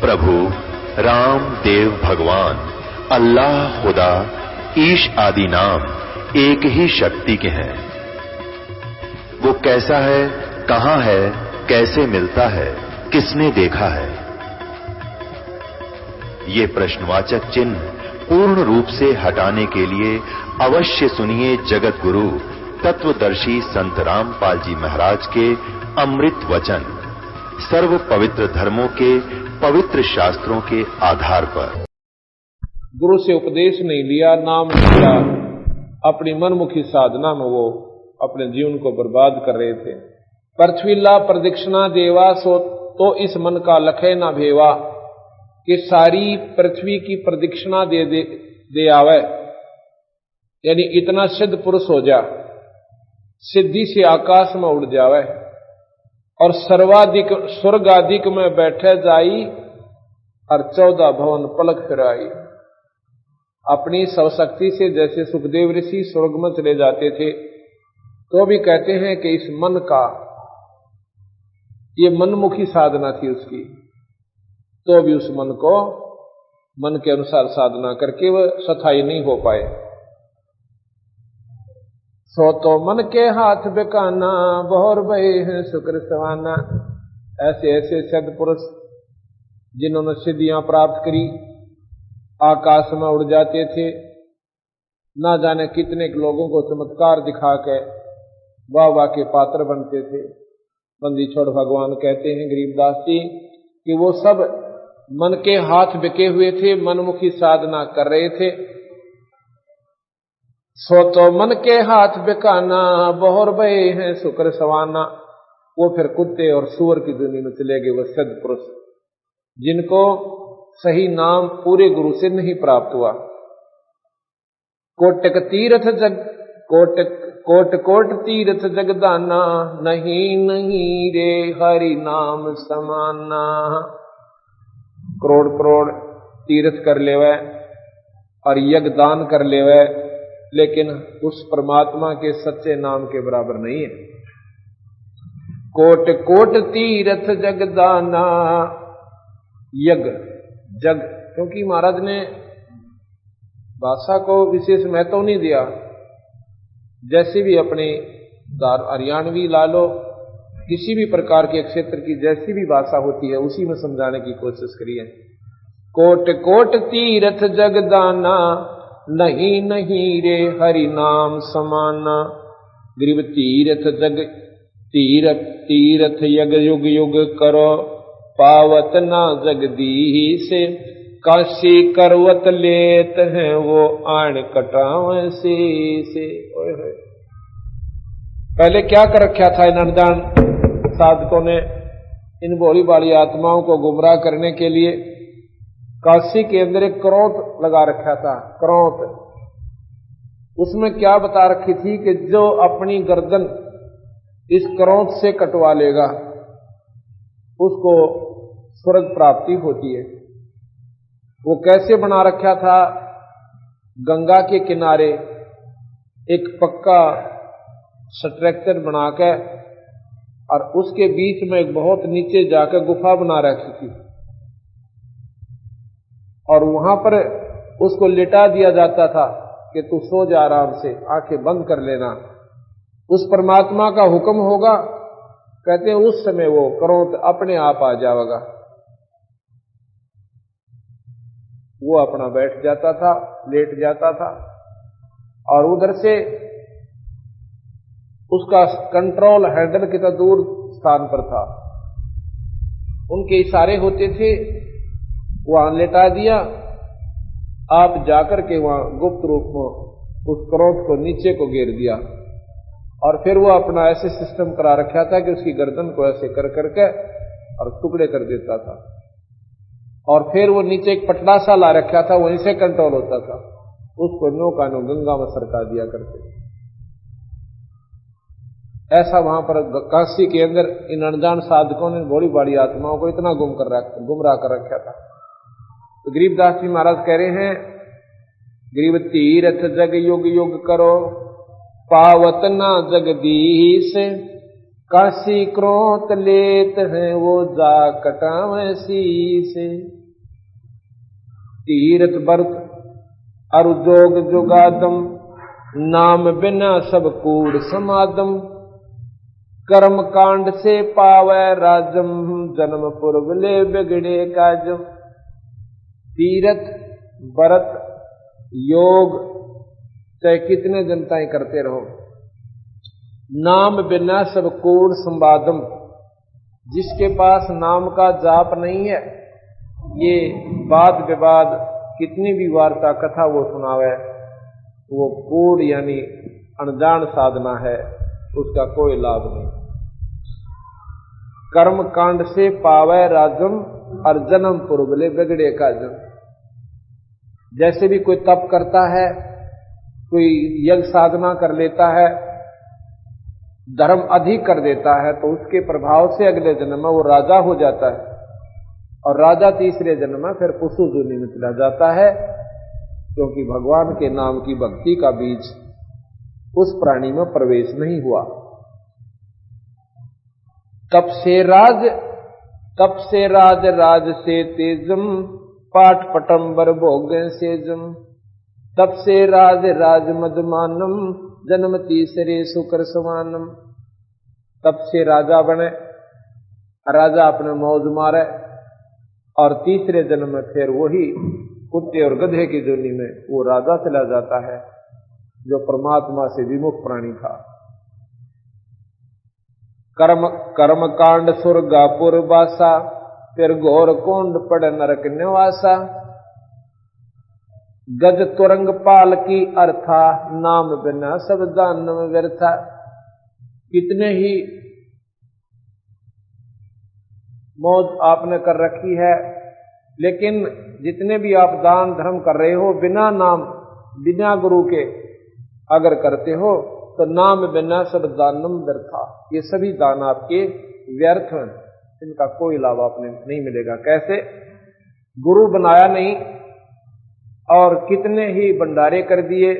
प्रभु राम देव भगवान अल्लाह खुदा ईश आदि नाम एक ही शक्ति के हैं। वो कैसा है, कहां है, कैसे मिलता है, किसने देखा है? ये प्रश्नवाचक चिन्ह पूर्ण रूप से हटाने के लिए अवश्य सुनिए जगत गुरु तत्वदर्शी संत रामपाल जी महाराज के अमृत वचन, सर्व पवित्र धर्मों के पवित्र शास्त्रों के आधार पर। गुरु से उपदेश नहीं लिया, नाम नहीं लिया, अपनी मनमुखी साधना में वो अपने जीवन को बर्बाद कर रहे थे। पृथ्वीला प्रदक्षिणा देवा सो तो इस मन का लखे ना भेवा, कि सारी पृथ्वी की प्रदक्षिणा दे आवे, यानी इतना सिद्ध पुरुष हो जा, सिद्धि से आकाश में उड़ जावे और सर्वाधिक स्वर्गाधिक में बैठे जाई और 14 भवन पलक फिराई। अपनी स्वशक्ति से जैसे सुखदेव ऋषि स्वर्ग में चले जाते थे, तो भी कहते हैं कि इस मन का, ये मनमुखी साधना थी उसकी, तो भी उस मन को मन के अनुसार साधना करके वह स्थायी नहीं हो पाए। सो तो मन के हाथ बेकाना, बहुर भय है शुक्र सवाना। ऐसे ऐसे सिद्ध पुरुष जिन्होंने सिद्धियां प्राप्त करी, आकाश में उड़ जाते थे, ना जाने कितने लोगों को चमत्कार दिखा के वाह वाह के पात्र बनते थे। बंदी छोड़ भगवान कहते हैं गरीबदास जी कि वो सब मन के हाथ बिके हुए थे, मनमुखी साधना कर रहे थे। सो तो मन के हाथ बिकाना, बहुर भय है शुक्र सवाना। वो फिर कुत्ते और सुअर की दुनिया में चले गए वो सिद्ध पुरुष, जिनको सही नाम पूरे गुरु से नहीं प्राप्त हुआ। कोटक तीर्थ जग कोट कोट तीर्थ जगदाना, नहीं नहीं रे हरि नाम समाना। करोड़ करोड़ तीर्थ कर लेवे और यज्ञ दान कर लेवे, लेकिन उस परमात्मा के सच्चे नाम के बराबर नहीं है। कोट कोट तीर्थ जगदाना, यज्ञ जग, क्योंकि महाराज ने भाषा को विशेष महत्व नहीं दिया। जैसे भी अपने हरियाणवी ला लो, किसी भी प्रकार के क्षेत्र की जैसी भी भाषा होती है उसी में समझाने की कोशिश करिए। कोट कोट तीर्थ जगदाना, नहीं नहीं रे हरि नाम समाना। गरीब तीर्थ जग तीर्थ यग युग युग करो, पावत ना जगदीश से। काशी करवत लेत हैं वो आण कटाव से। पहले क्या कर रखा था इन अनजान साधकों ने, इन भोली भाली आत्माओं को गुमराह करने के लिए काशी के अंदर एक क्रोध लगा रखा था। क्रोध, उसमें क्या बता रखी थी कि जो अपनी गर्दन इस क्रोध से कटवा लेगा उसको स्वर्ग प्राप्ति होती है। वो कैसे बना रखा था? गंगा के किनारे एक पक्का स्ट्रक्चर बना के और उसके बीच में एक बहुत नीचे जाकर गुफा बना रखी थी, और वहां पर उसको लिटा दिया जाता था कि तू सो जा आराम से, आंखें बंद कर लेना, उस परमात्मा का हुक्म होगा। कहते हैं उस समय वो क्रोध अपने आप आ जाएगा। वो अपना बैठ जाता था, लेट जाता था, और उधर से उसका कंट्रोल हैंडल कितना दूर स्थान पर था, उनके इशारे होते थे, वहां लेटा दिया, आप जाकर के वहां गुप्त रूप में उस क्रोध को नीचे को गिर दिया। और फिर वो अपना ऐसे सिस्टम करा रखा था कि उसकी गर्दन को ऐसे कर करके और टुकड़े कर देता था, और फिर वो नीचे एक पटला सा ला रखा था, वहीं से कंट्रोल होता था। उसको नो का नो गंगा में सरका दिया करते। ऐसा वहां पर काशी के अंदर इन अनजान साधकों ने बड़ी बड़ी आत्माओं को इतना गुमराह कर रखा था। तो गरीबदास जी महाराज कह रहे हैं, गरीब तीर्थ जग युग युग करो, पावत ना जगदीश। काशी क्रोत लेत हैं वो जा कटावे से। तीरथ व्रत अरु जोग जुगादम, नाम बिना सब कूड़ समादम। कर्म कांड से पावै राजम, जन्म पूर्वले बिगड़े काजम। तीरथ व्रत योग चाहे कितने जनताएं करते रहो, नाम बिना सब कूड़ संवादम, जिसके पास नाम का जाप नहीं है, ये वाद विवाद कितनी भी वार्ता कथा वो सुनावे, वो कूड़ यानी अनजान साधना है, उसका कोई लाभ नहीं। कर्म कांड से पावै राजम, और जन्म पूर्वले बिगड़े काजम। जैसे भी कोई तप करता है, कोई यज्ञ साधना कर लेता है, धर्म अधिक कर देता है, तो उसके प्रभाव से अगले जन्म में वो राजा हो जाता है, और राजा तीसरे जन्म में फिर पशु योनि में चला जाता है, क्योंकि भगवान के नाम की भक्ति का बीज उस प्राणी में प्रवेश नहीं हुआ। तप से राज राज से तेजम, पाठ पटंबर भोग सेजम। तप से राज राज मदमानम, जन्म तीसरे सुकर समानम। तप से राजा बने, राजा अपने मौज मारे, और तीसरे जन्म में फिर वही कुत्ते और गधे की जोनी में वो राजा चला जाता है, जो परमात्मा से विमुख प्राणी था। कर्म कांड सुरगापुर बासा, फिर घोर कुंड पड़ नरक निवासा। गज तुरंग पाल की अर्था, नाम बिना सब दानव व्यर्था। कितने ही मौज आपने कर रखी है, लेकिन जितने भी आप दान धर्म कर रहे हो, बिना नाम बिना गुरु के अगर करते हो, तो नाम बिना सब दानम व्यर्था। ये सभी दान आपके व्यर्थ हैं, इनका कोई लाभ आपने नहीं मिलेगा। कैसे? गुरु बनाया नहीं, और कितने ही भंडारे कर दिए,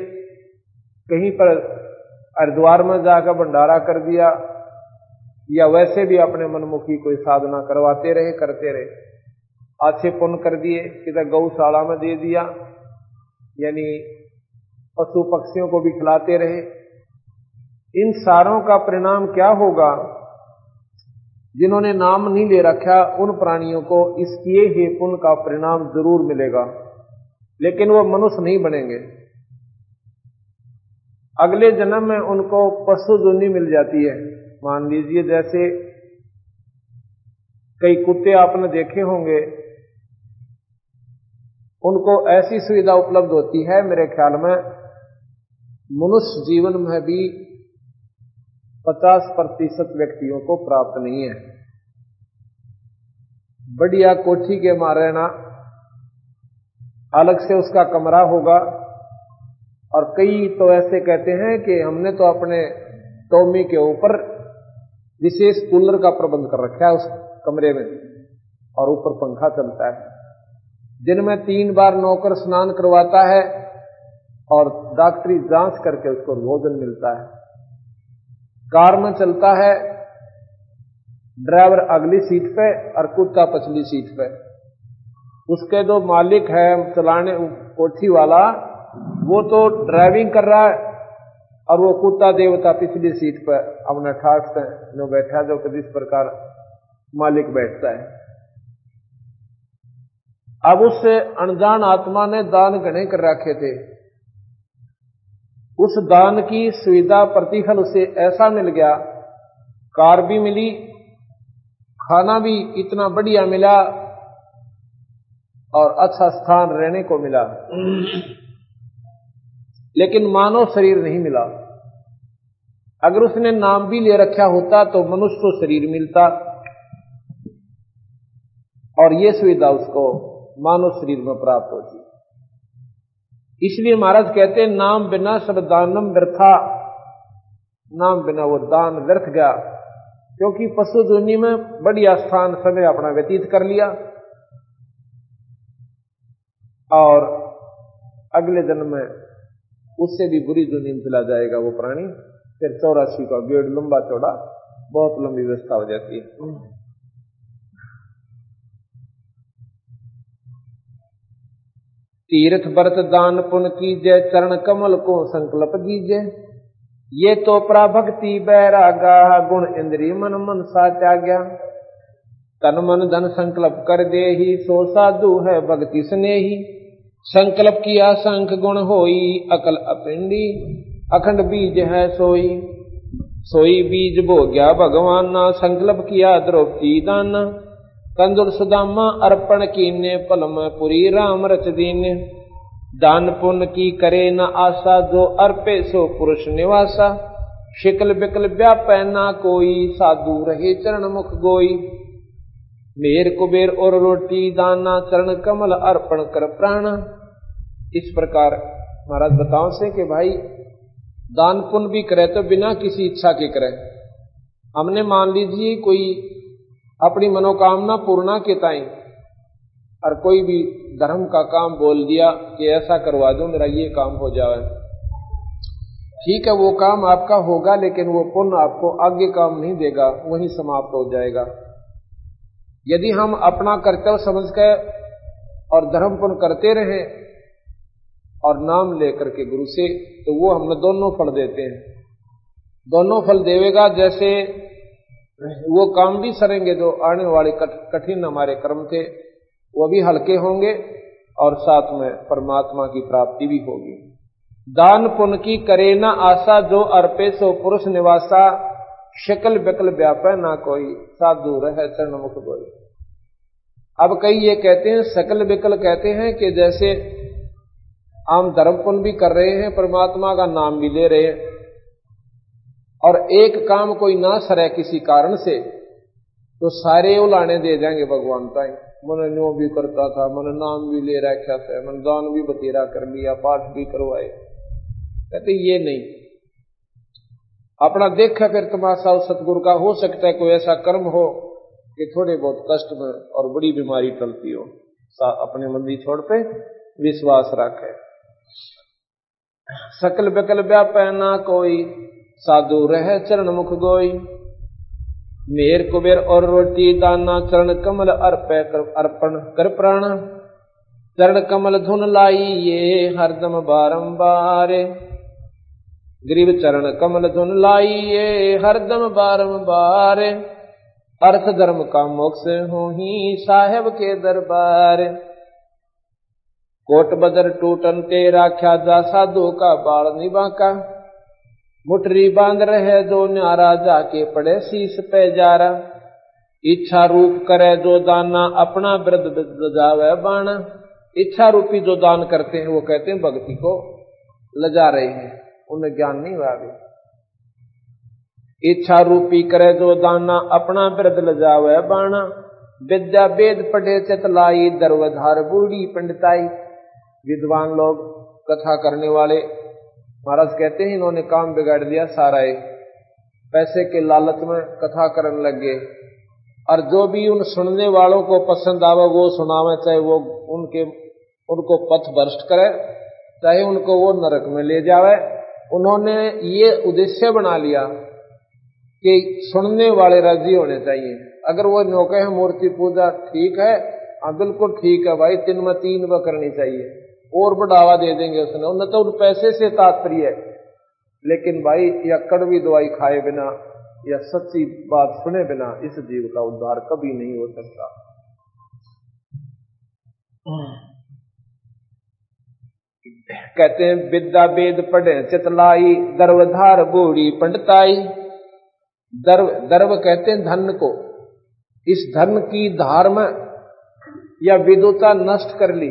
कहीं पर हरिद्वार में जाकर भंडारा कर दिया, या वैसे भी अपने मनमुखी कोई साधना करवाते रहे, करते रहे, अच्छे पुण्य कर दिए, किधर गौशाला में दे दिया, यानी पशु पक्षियों को भी खिलाते रहे। इन सारों का परिणाम क्या होगा? जिन्होंने नाम नहीं ले रखा, उन प्राणियों को इस किए ही पुण्य का परिणाम जरूर मिलेगा, लेकिन वो मनुष्य नहीं बनेंगे। अगले जन्म में उनको पशु योनि मिल जाती है। मान लीजिए जैसे कई कुत्ते आपने देखे होंगे, उनको ऐसी सुविधा उपलब्ध होती है, मेरे ख्याल में मनुष्य जीवन में भी 50% व्यक्तियों को प्राप्त नहीं है। बढ़िया कोठी के मारे ना, अलग से उसका कमरा होगा, और कई तो ऐसे कहते हैं कि हमने तो अपने टोमी के ऊपर विशेष कूलर का प्रबंध कर रखा है उस कमरे में, और ऊपर पंखा चलता है। दिन में 3 बार नौकर स्नान करवाता है, और डॉक्टरी जांच करके उसको भोजन मिलता है। कार में चलता है, ड्राइवर अगली सीट पे और कुत्ता पछली सीट पे। उसके जो मालिक है चलाने कोठी वाला, वो तो ड्राइविंग कर रहा है, और वो कुत्ता देवता पिछली सीट पर अपना ठाठ से जो बैठा, जो कि जिस प्रकार मालिक बैठता है। अब उस अनजान आत्मा ने दान घने कर रखे थे, उस दान की सुविधा प्रतिफल उसे ऐसा मिल गया, कार भी मिली, खाना भी इतना बढ़िया मिला, और अच्छा स्थान रहने को मिला, लेकिन मानव शरीर नहीं मिला। अगर उसने नाम भी ले रखा होता तो मनुष्य को शरीर मिलता, और ये सुविधा उसको मानव शरीर में प्राप्त होती। इसलिए महाराज कहते हैं, नाम बिना सब दानम व्यर्था। नाम बिना वो दान व्यर्थ गया, क्योंकि पशु योनि में बढ़िया स्थान समय अपना व्यतीत कर लिया, और अगले जन्म में उससे भी बुरी योनि में चला जाएगा वो प्राणी। फिर 84 का गेड़ लंबा चौड़ा बहुत लंबी व्यवस्था हो जाती है। तीर्थ व्रत दान पुण्य कीजय, चरण कमल को संकल्प दीजय। ये तो प्राभक्ति बैरागा, गुण इंद्रिय मन मन सा त्याग्या। तन मन धन संकल्प कर दे ही, सो साधु है भक्ति स्नेही। संकल्प किया संख गुण होई, अकल अपिंडी अखंड बीज है सोई। सोई बीज भोग्या भगवान ना, संकल्प किया द्रौपदी दाना। कंदुर सुदामा अर्पण कीने, पल में पुरी राम रच दीने। दान पुण्य की करे न आशा, जो अर्पे सो पुरुष निवासा। शिकल बिकल व्यापै ना कोई, साधु रहे चरण मुख गोई। मेर कुबेर और रोटी दाना, चरण कमल अर्पण कर प्राण। इस प्रकार महाराज बताओ से कि भाई दान पुण्य भी करे तो बिना किसी इच्छा के करे। हमने मान लीजिए कोई अपनी मनोकामना पूर्णा के ताई और कोई भी धर्म का काम बोल दिया कि ऐसा करवा दो मेरा ये काम हो जाए, ठीक है वो काम आपका होगा, लेकिन वो पुण्य आपको आगे काम नहीं देगा, वहीं समाप्त हो जाएगा। यदि हम अपना कर्तव्य समझ कर और धर्म पुण्य करते रहे और नाम लेकर के गुरु से, तो वो हमें दोनों फल देते हैं। दोनों फल देवेगा, जैसे वो काम भी सरेंगे जो आने वाले कठिन हमारे कर्म थे वो भी हल्के होंगे और साथ में परमात्मा की प्राप्ति भी होगी। दान पुण्य की करे न आशा, जो अर्पे सो पुरुष निवासा। शकल बिकल व्यापै ना कोई, साधु रह चरण मुख गोई। अब कई ये कहते हैं, शकल बिकल कहते हैं कि जैसे हम धर्म पुण्य भी कर रहे हैं, परमात्मा का नाम भी ले रहे हैं, और एक काम कोई ना सरे किसी कारण से, तो सारे उलाने दे जाएंगे भगवान ताई। मन न्यो भी करता था, मन नाम भी ले रखा था, मन दान भी बतेरा कर लिया, पाठ भी करवाए। कहते ये नहीं, अपना देखा फिर तमाशा सतगुरु का। हो सकता है कोई ऐसा कर्म हो कि थोड़े बहुत कष्ट में और बड़ी बीमारी टलती हो, अपने मंदी छोड़ पे विश्वास रखे। सकल बकल व्यापै ना कोई, साधु रह चरण मुख गोई। मेर कुबेर और रोटी दाना, चरण कमल अर्पण कर प्राण। चरण कमल धुन लाई ये, हरदम बारंबार। गरीब चरण कमल धुन लाई ये, हरदम बारंबार। अर्थ धर्म का मोक्ष हो ही, साहेब के दरबार। कोट बदर टूटन ते राख्या जा, साधु का बाल निबाका। मुठरी बांध रहे जो न्यारा, जाके पड़े शीश पे जारा। इच्छा रूप करे जो दाना, अपना वृद्ध जावे बाणा। इच्छा रूपी जो दान करते हैं वो कहते हैं भक्ति को लजा रहे हैं, उन्हें ज्ञान नहीं हुआ अभी। इच्छा रूपी करे जो दाना, अपना वृद्ध लजावे बाणा। विद्या वेद पढ़े चतलाई, दरवधार बूढ़ी पंडिताई। विद्वान लोग कथा करने वाले महाराज कहते हैं इन्होंने काम बिगाड़ दिया सारा। पैसे के लालच में कथा करने लगे, और जो भी उन सुनने वालों को पसंद आवे वो सुनावे, चाहे वो उनको पथ भ्रष्ट करे, चाहे उनको वो नरक में ले जावे। उन्होंने ये उद्देश्य बना लिया कि सुनने वाले राजी होने चाहिए। अगर वो नौके है मूर्ति पूजा ठीक है, हाँ बिल्कुल ठीक है भाई, 3 में 3 व करनी चाहिए, और बढ़ावा दे देंगे उसने। उन्हें तो उन पैसे से तात्पर्य है, लेकिन भाई या कड़वी दवाई खाए बिना या सच्ची बात सुने बिना इस जीव का उद्धार कभी नहीं हो सकता। कहते हैं विद्या वेद पढ़े चितलाई, दरवधार बूढ़ी पंडिताई। दर्व कहते हैं धन को। इस धन की धार में या विदुता नष्ट कर ली,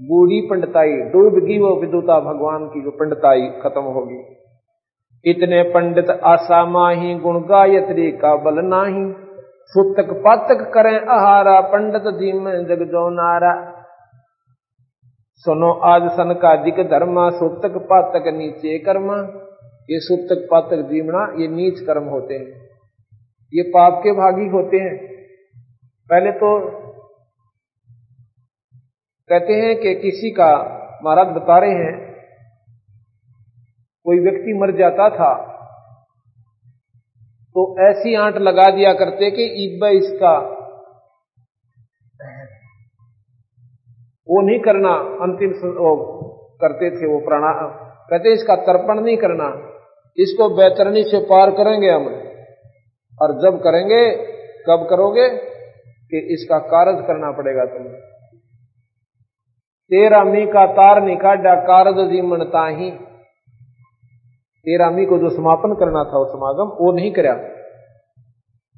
बूढ़ी पंडिताई डूब गई वो विदुता, भगवान की जो पंडिताई खत्म होगी। इतने पंडित आशा माही, गुण गायत्री का बल नाही। सुतक पातक करें आहारा, पंडित जी में जग जो नारा। सुनो आज सनकादिक धर्मा, सुतक पातक नीचे कर्मा। ये सुतक पातक जीवना ये नीच कर्म होते हैं, ये पाप के भागी होते हैं। पहले तो कहते हैं कि किसी का, महाराज बता रहे हैं, कोई व्यक्ति मर जाता था तो ऐसी आंट लगा दिया करते कि ईब इसका वो नहीं करना, अंतिम वो करते थे वो प्राणायाम, कहते इसका तर्पण नहीं करना, इसको बैतरणी से पार करेंगे हम। और जब करेंगे, कब करोगे कि इसका कारज करना पड़ेगा तुम्हें। तेरा मी का तार निकाडा कारज जीवनता ही, तेरा मी को जो समापन करना था वो समागम वो नहीं कराया।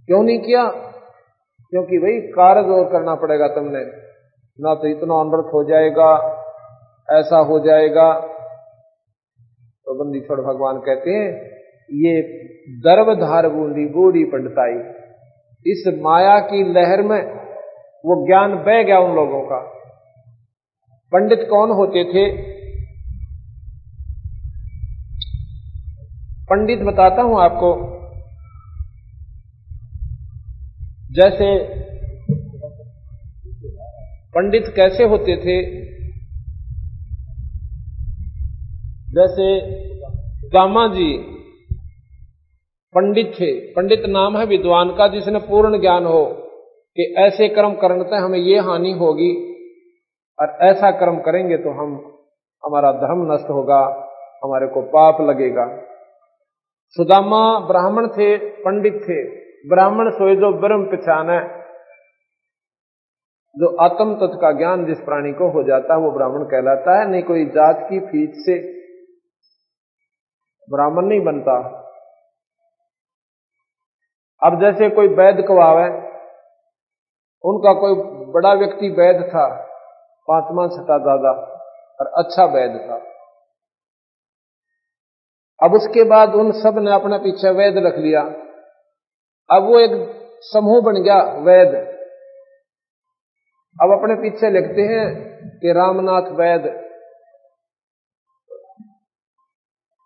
क्यों नहीं किया? क्योंकि भाई कारज और करना पड़ेगा तुमने, ना तो इतना अनर्थ हो जाएगा, ऐसा हो जाएगा। तो बंदीश्वर भगवान कहते हैं ये दर्वधार बूंदी बूढ़ी पंडिताई, इस माया की लहर में वो ज्ञान बह गया उन लोगों का। पंडित कौन होते थे? पंडित बताता हूं आपको। जैसे पंडित कैसे होते थे, जैसे गामा जी पंडित थे। पंडित नाम है विद्वान का जिसने पूर्ण ज्ञान हो कि ऐसे कर्म करने से हमें ये हानि होगी और ऐसा कर्म करेंगे तो हमारा धर्म नष्ट होगा, हमारे को पाप लगेगा। सुदामा ब्राह्मण थे, पंडित थे। ब्राह्मण सोए जो ब्रह्म पहचाने, जो आत्म तत्व का ज्ञान जिस प्राणी को हो जाता है वो ब्राह्मण कहलाता है। नहीं कोई जात की फीस से ब्राह्मण नहीं बनता। अब जैसे कोई वैद्य कवावे, उनका कोई बड़ा व्यक्ति वैद्य था, 5वां 6वां दादा, और अच्छा वैद्य था। अब उसके बाद उन सब ने अपने पीछे वैद्य रख लिया। अब वो एक समूह बन गया वैद्य। अब अपने पीछे लिखते हैं कि रामनाथ वैद्य,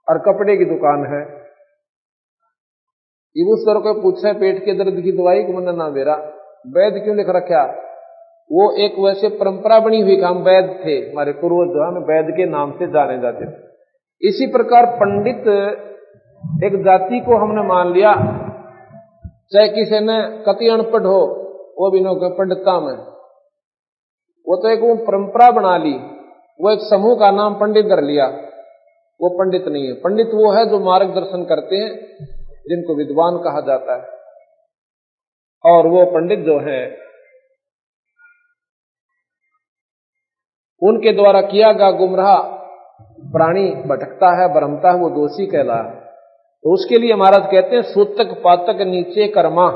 और कपड़े की दुकान है। ये उस तरह को पूछे पेट के दर्द की दवाई को मन ना मेरा वैद्य क्यों लिख रखा? वो एक वैसे परंपरा बनी हुई कि हम वैद्य थे, हमारे पूर्वज जो हम वैद्य के नाम से जाने जाते थे। इसी प्रकार पंडित एक जाति को हमने मान लिया, चाहे किसी ने कति अनपढ़ हो वो भी नौकर पंडितता में, वो तो एक वो परंपरा बना ली, वो एक समूह का नाम पंडित कर लिया। वो पंडित नहीं है। पंडित वो है जो मार्गदर्शन करते हैं, जिनको विद्वान कहा जाता है। और वो पंडित जो है उनके द्वारा किया गया गुमराह प्राणी भटकता है, भ्रमता है, वो दोषी कहला है। तो उसके लिए महाराज कहते हैं सूतक पातक नीचे कर्मा,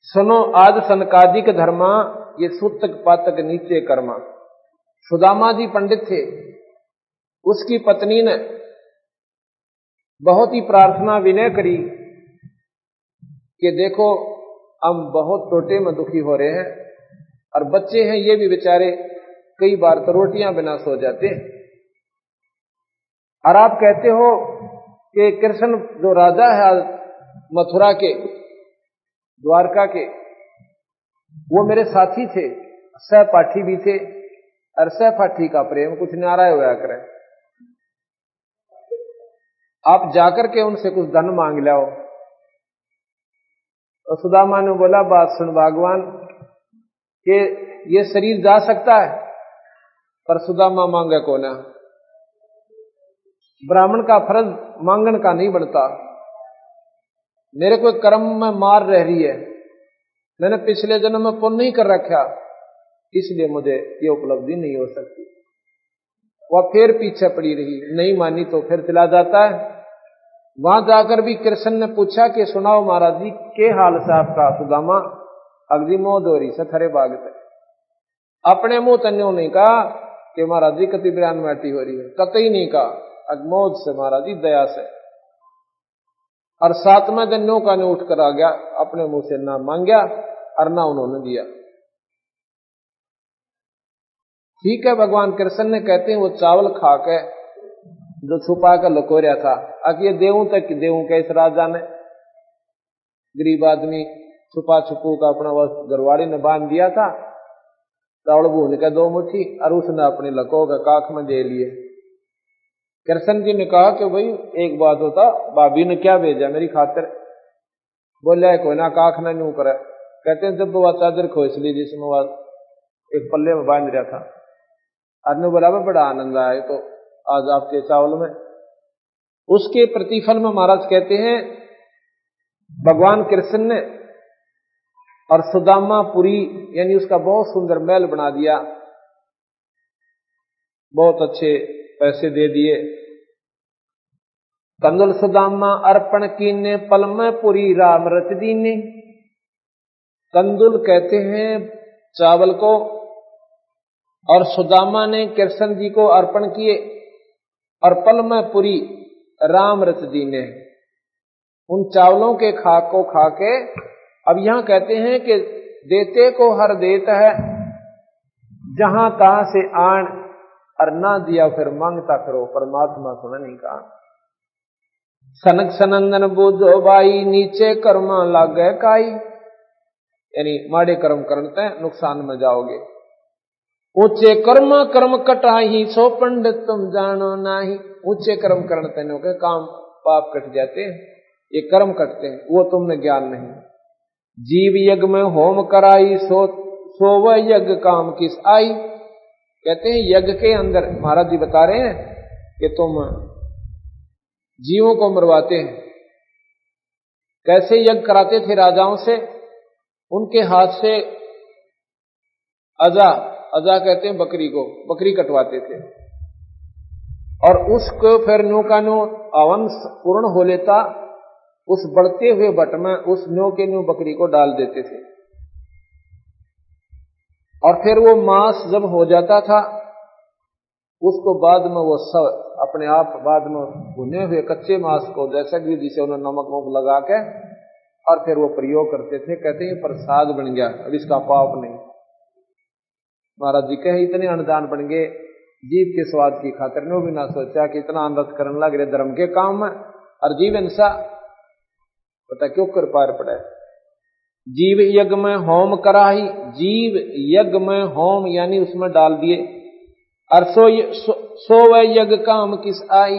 सुनो आज सनकादिक धर्मा, ये सूतक पातक नीचे कर्मा। सुदामा जी पंडित थे, उसकी पत्नी ने बहुत ही प्रार्थना विनय करी कि देखो हम बहुत टोटे में दुखी हो रहे हैं और बच्चे हैं, ये भी बेचारे कई बार तो रोटियां बिना सो जाते हैं, और आप कहते हो कि कृष्ण जो राजा है मथुरा के, द्वारका के, वो मेरे साथी थे, सहपाठी भी थे, और सहपाठी का प्रेम कुछ न्यारा होया करे। आप जाकर के उनसे कुछ धन मांग लाओ। तो सुदामा ने बोला बात सुन भगवान कि ये शरीर जा सकता है, पर सुदामा मांगे को ना। ब्राह्मण का फर्ज मांगन का नहीं बनता। मेरे को कर्म में मार रह रही है, मैंने पिछले जन्म में पुण्य नहीं कर रखा, इसलिए मुझे ये उपलब्धि नहीं हो सकती। वह फिर पीछे पड़ी रही, नहीं मानी तो फिर चला जाता है। वहां जाकर भी कृष्ण ने पूछा कि सुनाओ महाराज जी के हाल से आपका? सुदामा अगली मोह हो रही से थरे बाग से। अपने मुंह तन्यों नहीं कहा कि महाराज जी कति बयान माटी हो रही है, कतई नहीं कहा, अगमोद से महाराज जी दया से। और 7वें दिन नो का ने उठ कर आ गया, अपने मुंह से ना मांगया और ना उन्होंने दिया। ठीक है, भगवान कृष्ण ने कहते हैं वो चावल खा के जो छुपा कर लकोरिया था, ये देवों तक देवों के इस राजा ने, गरीब आदमी छुपा छुपू का अपना वह घरवाड़ी ने बांध दिया था, चावल भून के 2 मुट्ठी, और उसने अपनी लको के काख में दे लिए। कृष्ण जी ने कहा कि भाई एक बात होता, भाभी ने क्या भेजा मेरी खातिर? बोले कोई ना काख ना न्यू करे। कहते हैं जब वह चादर खोस ली जिसमें वह एक पल्ले में बांध रहा था, आदमी बोला बड़ा आनंद आया तो आज आपके चावल में। उसके प्रतिफल में महाराज कहते हैं भगवान कृष्ण ने और सुदामापुरी यानी उसका बहुत सुंदर महल बना दिया, बहुत अच्छे पैसे दे दिए। कंदुल सुदामा अर्पण कीने पल में पुरी राम रच दीने। कंदुल कहते हैं चावल को, और सुदामा ने कृष्ण जी को अर्पण किए और पल में पुरी राम रच दीने। उन चावलों के खाक को खा के अब यहां कहते हैं कि देते को हर देता है, जहां तहां से आन, और ना दिया फिर मांगता करो, परमात्मा सुना नहीं कहा। सनक सनंदन बूझो भाई, नीचे कर्मा लागे काई। यानी माड़े कर्म करते हैं नुकसान में जाओगे। ऊंचे कर्मा कर्म कटाही, सो पंडित तुम जानो नाही। ऊंचे कर्म करते हैं के काम पाप कट जाते हैं, ये कर्म कटते हैं, वो तुमने ज्ञान नहीं। जीव यज्ञ में होम कराई, सो वह यज्ञ काम किस आई। कहते हैं यज्ञ के अंदर महाराज जी बता रहे हैं कि तुम जीवों को मरवाते हैं। कैसे यज्ञ कराते थे राजाओं से? उनके हाथ से अजा कहते हैं बकरी को, बकरी कटवाते थे और उसको फिर न्यू का न्यू अवन पूर्ण हो लेता, उस बढ़ते हुए बट में उस न्यू के न्यू बकरी को डाल देते थे और फिर वो मांस जब हो जाता था उसको बाद में वो सब अपने आप बाद में भुने हुए कच्चे मांस को जैसा कि जिसे उन्होंने नमक वमक लगा के और फिर वो प्रयोग करते थे। कहते हैं प्रसाद बन गया, अब इसका पाप नहीं। महाराज जी कहे इतने अनुदान बन गए जीव के स्वाद की खातिर, ने भी ना सोचा कि इतना अनरत करने लग रहे धर्म के काम में, और जीव इंसा पता क्यों कर पार पड़ा है। जीव यज्ञ में होम कराही, जीव यज्ञ में होम यानी उसमें डाल दिए, और सो वह यज्ञ काम किस आई।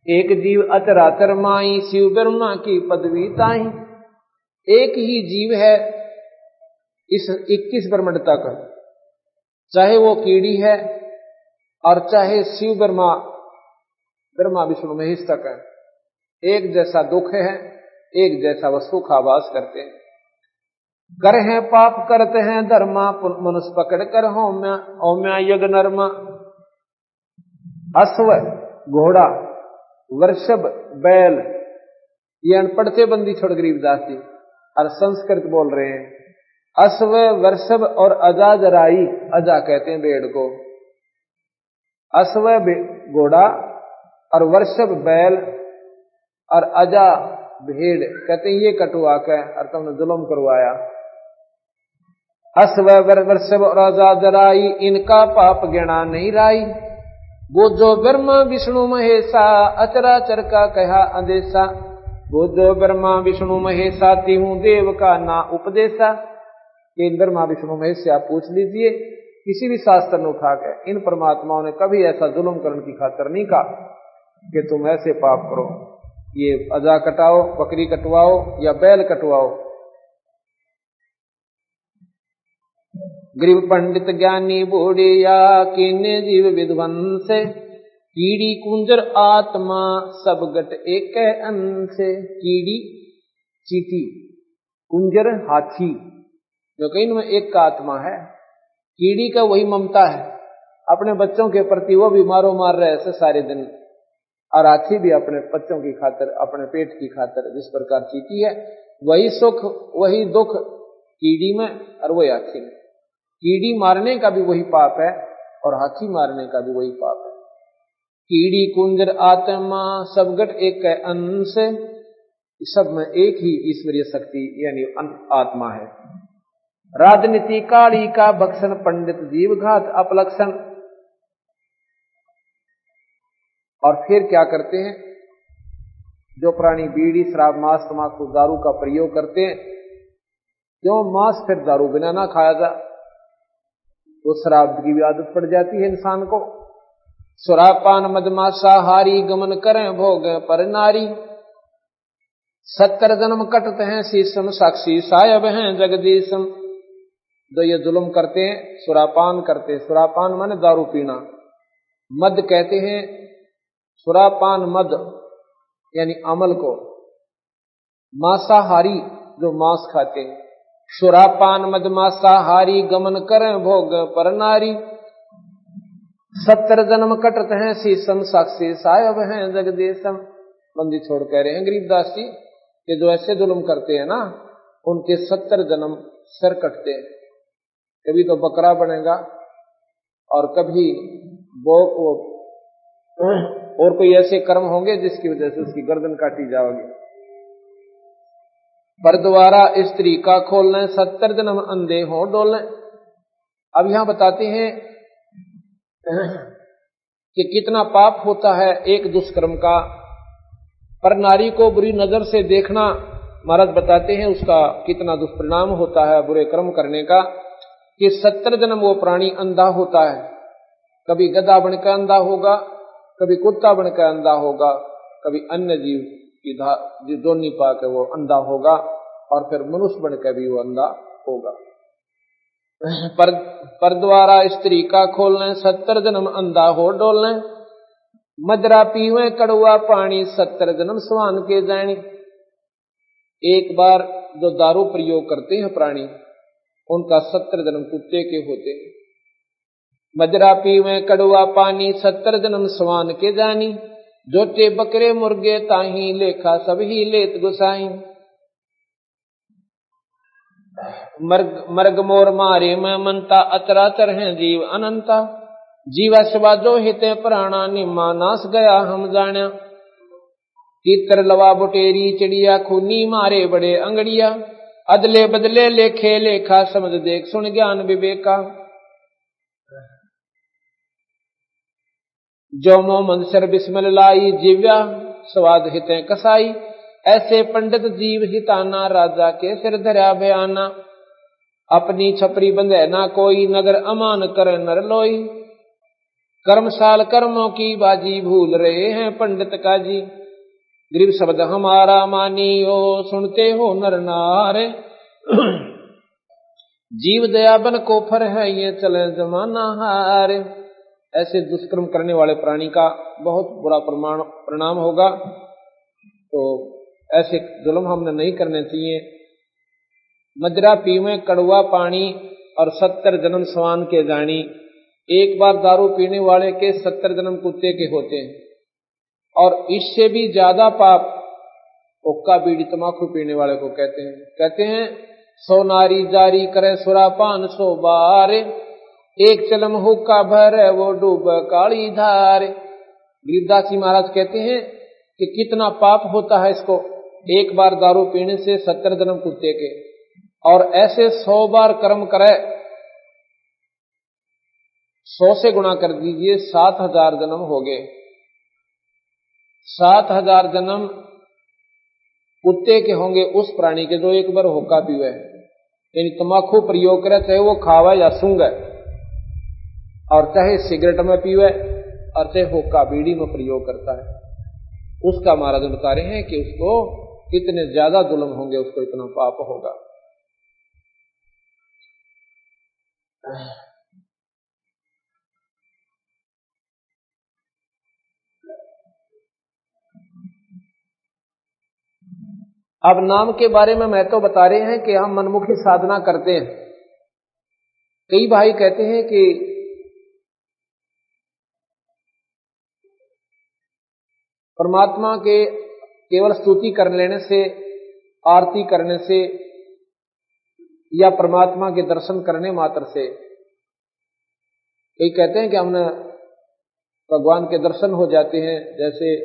एक जीव अचराचर माई, शिव ब्रह्मा की पदवी ताई। एक ही जीव है इस 21 ब्रह्मांड तक, चाहे वो कीड़ी है और चाहे शिव ब्रह्मा विष्णु महेश तक है। एक जैसा दुख है, एक जैसा वह सुख आभास करते हैं। कर हैं पाप करते हैं धर्मा, मनुष्य पकड़ कर होम्या यज्ञ नरमा। अश्व घोड़ा, वृषभ बैल, ये अनपढ़ थे बंदी छोड़ गरीबदास जी और संस्कृत बोल रहे हैं। अश्व वृषभ और अजा जराई, अजा कहते हैं भेड़ को, अश्व घोड़ा और वृषभ बैल और अजा भेड़ कहते हैं ये कटवा के और तुमने जुल्म करवाया। अश्व वृषभ और अजा जराई, इनका पाप गिना नहीं राई। वो जो ब्रह्मा विष्णु महेशा, अचराचर का कहा अंदेशा। वो जो ब्रह्मा विष्णु महेशा, तिहू देव का ना उपदेशा। इन ब्रह्मा विष्णु महेश से आप पूछ लीजिए, किसी भी शास्त्र ने उठा के इन परमात्माओं ने कभी ऐसा जुल्म करने की खातिर नहीं कहा कि तुम ऐसे पाप करो, ये अजा कटाओ, बकरी कटवाओ या बैल कटवाओ। गरीब पंडित ज्ञानी बूढ़िया, कीने जीव विद्वंस। कीड़ी कुंजर आत्मा, सब गट एक अंश। कीड़ी चींटी, कुंजर हाथी, जो कहीं में एक का आत्मा है। कीड़ी का वही ममता है, अपने बच्चों के प्रति वो भी मारो मार रहे ऐसे सारे दिन, और हाथी भी अपने बच्चों की खातिर, अपने पेट की खातिर, जिस प्रकार चींटी है वही सुख वही दुख कीड़ी में और वही हाथी में। कीड़ी मारने का भी वही पाप है और हाथी मारने का भी वही पाप है। कीड़ी कुंजर आत्मा, सब गट एक अंश। सब में एक ही ईश्वरीय शक्ति यानी आत्मा है। राजनीति काली का भक्षण, पंडित जीव घात अपलक्षण। और फिर क्या करते हैं, जो प्राणी बीड़ी शराब मांस तमाकू दारू का प्रयोग करते हैं, क्यों मांस फिर दारू बिना ना खाया जा, तो शराब की भी आदत पड़ जाती है इंसान को। सुरापान मदमासाहारी गमन करें भोग पर नारी। 70 जन्म कटते हैं शीशम साक्षी सायब हैं जगदीशम। जो ये जुल्म करते हैं, सुरापान करते हैं, सुरापान माने दारू पीना, मद कहते हैं, सुरापान मद यानी अमल को, मांसाहारी जो मांस खाते हैं, सुरापान मद मांसाहारी गमन करें भोग पर नारी। 70 जन्म कटते हैं शीशम साक्षी सायब हैं जगदीशम। बंदी छोड़ कह रहे हैं गरीबदास जी कि जो ऐसे जुल्म करते हैं ना, उनके 70 जन्म सर कटते हैं। कभी तो बकरा बनेगा और कभी वो और कोई ऐसे कर्म होंगे जिसकी वजह से उसकी गर्दन काटी जाएगी। पर द्वारा स्त्री का खोलने 70 जन्म अंधे हो डोलने। अब यहां बताते हैं कि कितना पाप होता है एक दुष्कर्म का। पर नारी को बुरी नजर से देखना, महाराज बताते हैं उसका कितना दुष्परिणाम होता है बुरे कर्म करने का, कि 70 जन्म वो प्राणी अंधा होता है। कभी गधा बनकर अंधा होगा, कभी कुत्ता बनकर अंधा होगा, कभी अन्य जीव की दोनी पाकर वो अंधा होगा, और फिर मनुष्य बनकर भी वो अंधा होगा। पर द्वारा स्त्री का खोलने 70 जन्म अंधा हो डोलने। मदरा पीवे कड़ुआ पानी 70 जन्म स्वान के जानी। एक बार जो दारू प्रयोग करते हैं प्राणी, उनका 70 जन्म कुत्ते के होते हैं। मदरा पीवे कड़ुआ पानी 70 जन्म स्वान के जानी। जोटे बकरे मुर्गे ताही लेखा सब ही लेत गुसाई। मर्ग मोर मारे मैं मनता अतरातर हैं जीव अनंता। जीवा शिवा जो हिते प्राणा निम्मा नाश गया हम जाना। तीतर लवा बुटेरी चिड़िया खूनी मारे बड़े अंगड़िया। अदले बदले लेखे लेखा समझ देख सुन ज्ञान विवेका। जो मो मंसर बिस्मिल लाई जिव्या स्वाद हिते कसाई। ऐसे पंडित जीव हिताना राजा के सिर धरा भयाना। अपनी छपरी बंधे ना कोई नगर अमान कर नर लोई। कर्मशाल कर्मों की बाजी भूल रहे हैं पंडित काजी। गरीब शब्द हमारा मानियो सुनते हो नर नारे। जीव दया बन को फर है ये चले जमाना हारे। ऐसे दुष्कर्म करने वाले प्राणी का बहुत बुरा परिणाम होगा। तो ऐसे जुल्म हमने नहीं करने चाहिए। मदरा पीवे कड़वा पानी और 70 जन्म स्वान के जानी। एक बार दारू पीने वाले के 70 जन्म कुत्ते के होते हैं। और इससे भी ज्यादा पाप हुक्का बीड़ी तमाकू पीने वाले को कहते हैं 100 नारी जारी करे सुरापान 100 बार। एक चलम हुक्का भर वो डूब काली धार। गरीबदास जी महाराज कहते हैं कि कितना पाप होता है इसको, एक बार दारू पीने से 70 जन्म कुत्ते के। और ऐसे 100 बार कर्म करे, 100 से गुणा कर दीजिए, 7000 जन्म हो गए। 7000 जन्म कुत्ते के होंगे उस प्राणी के जो एक बार हुक्का पीवे, यानी तम्बाकू प्रयोग करे, चाहे वो खावे या सूंघे, और चाहे सिगरेट में पीवे और चाहे हुक्का बीड़ी में प्रयोग करता है। उसका महाराज बता रहे हैं कि उसको कितने ज्यादा जुल्म होंगे, उसको इतना पाप होगा। अब नाम के बारे में मैं तो बता रहे हैं कि हम मनमुखी साधना करते हैं। कई भाई कहते हैं कि परमात्मा के केवल स्तुति कर लेने से, आरती करने से या परमात्मा के दर्शन करने मात्र से, कई कहते हैं कि हमने भगवान के दर्शन हो जाते हैं, जैसे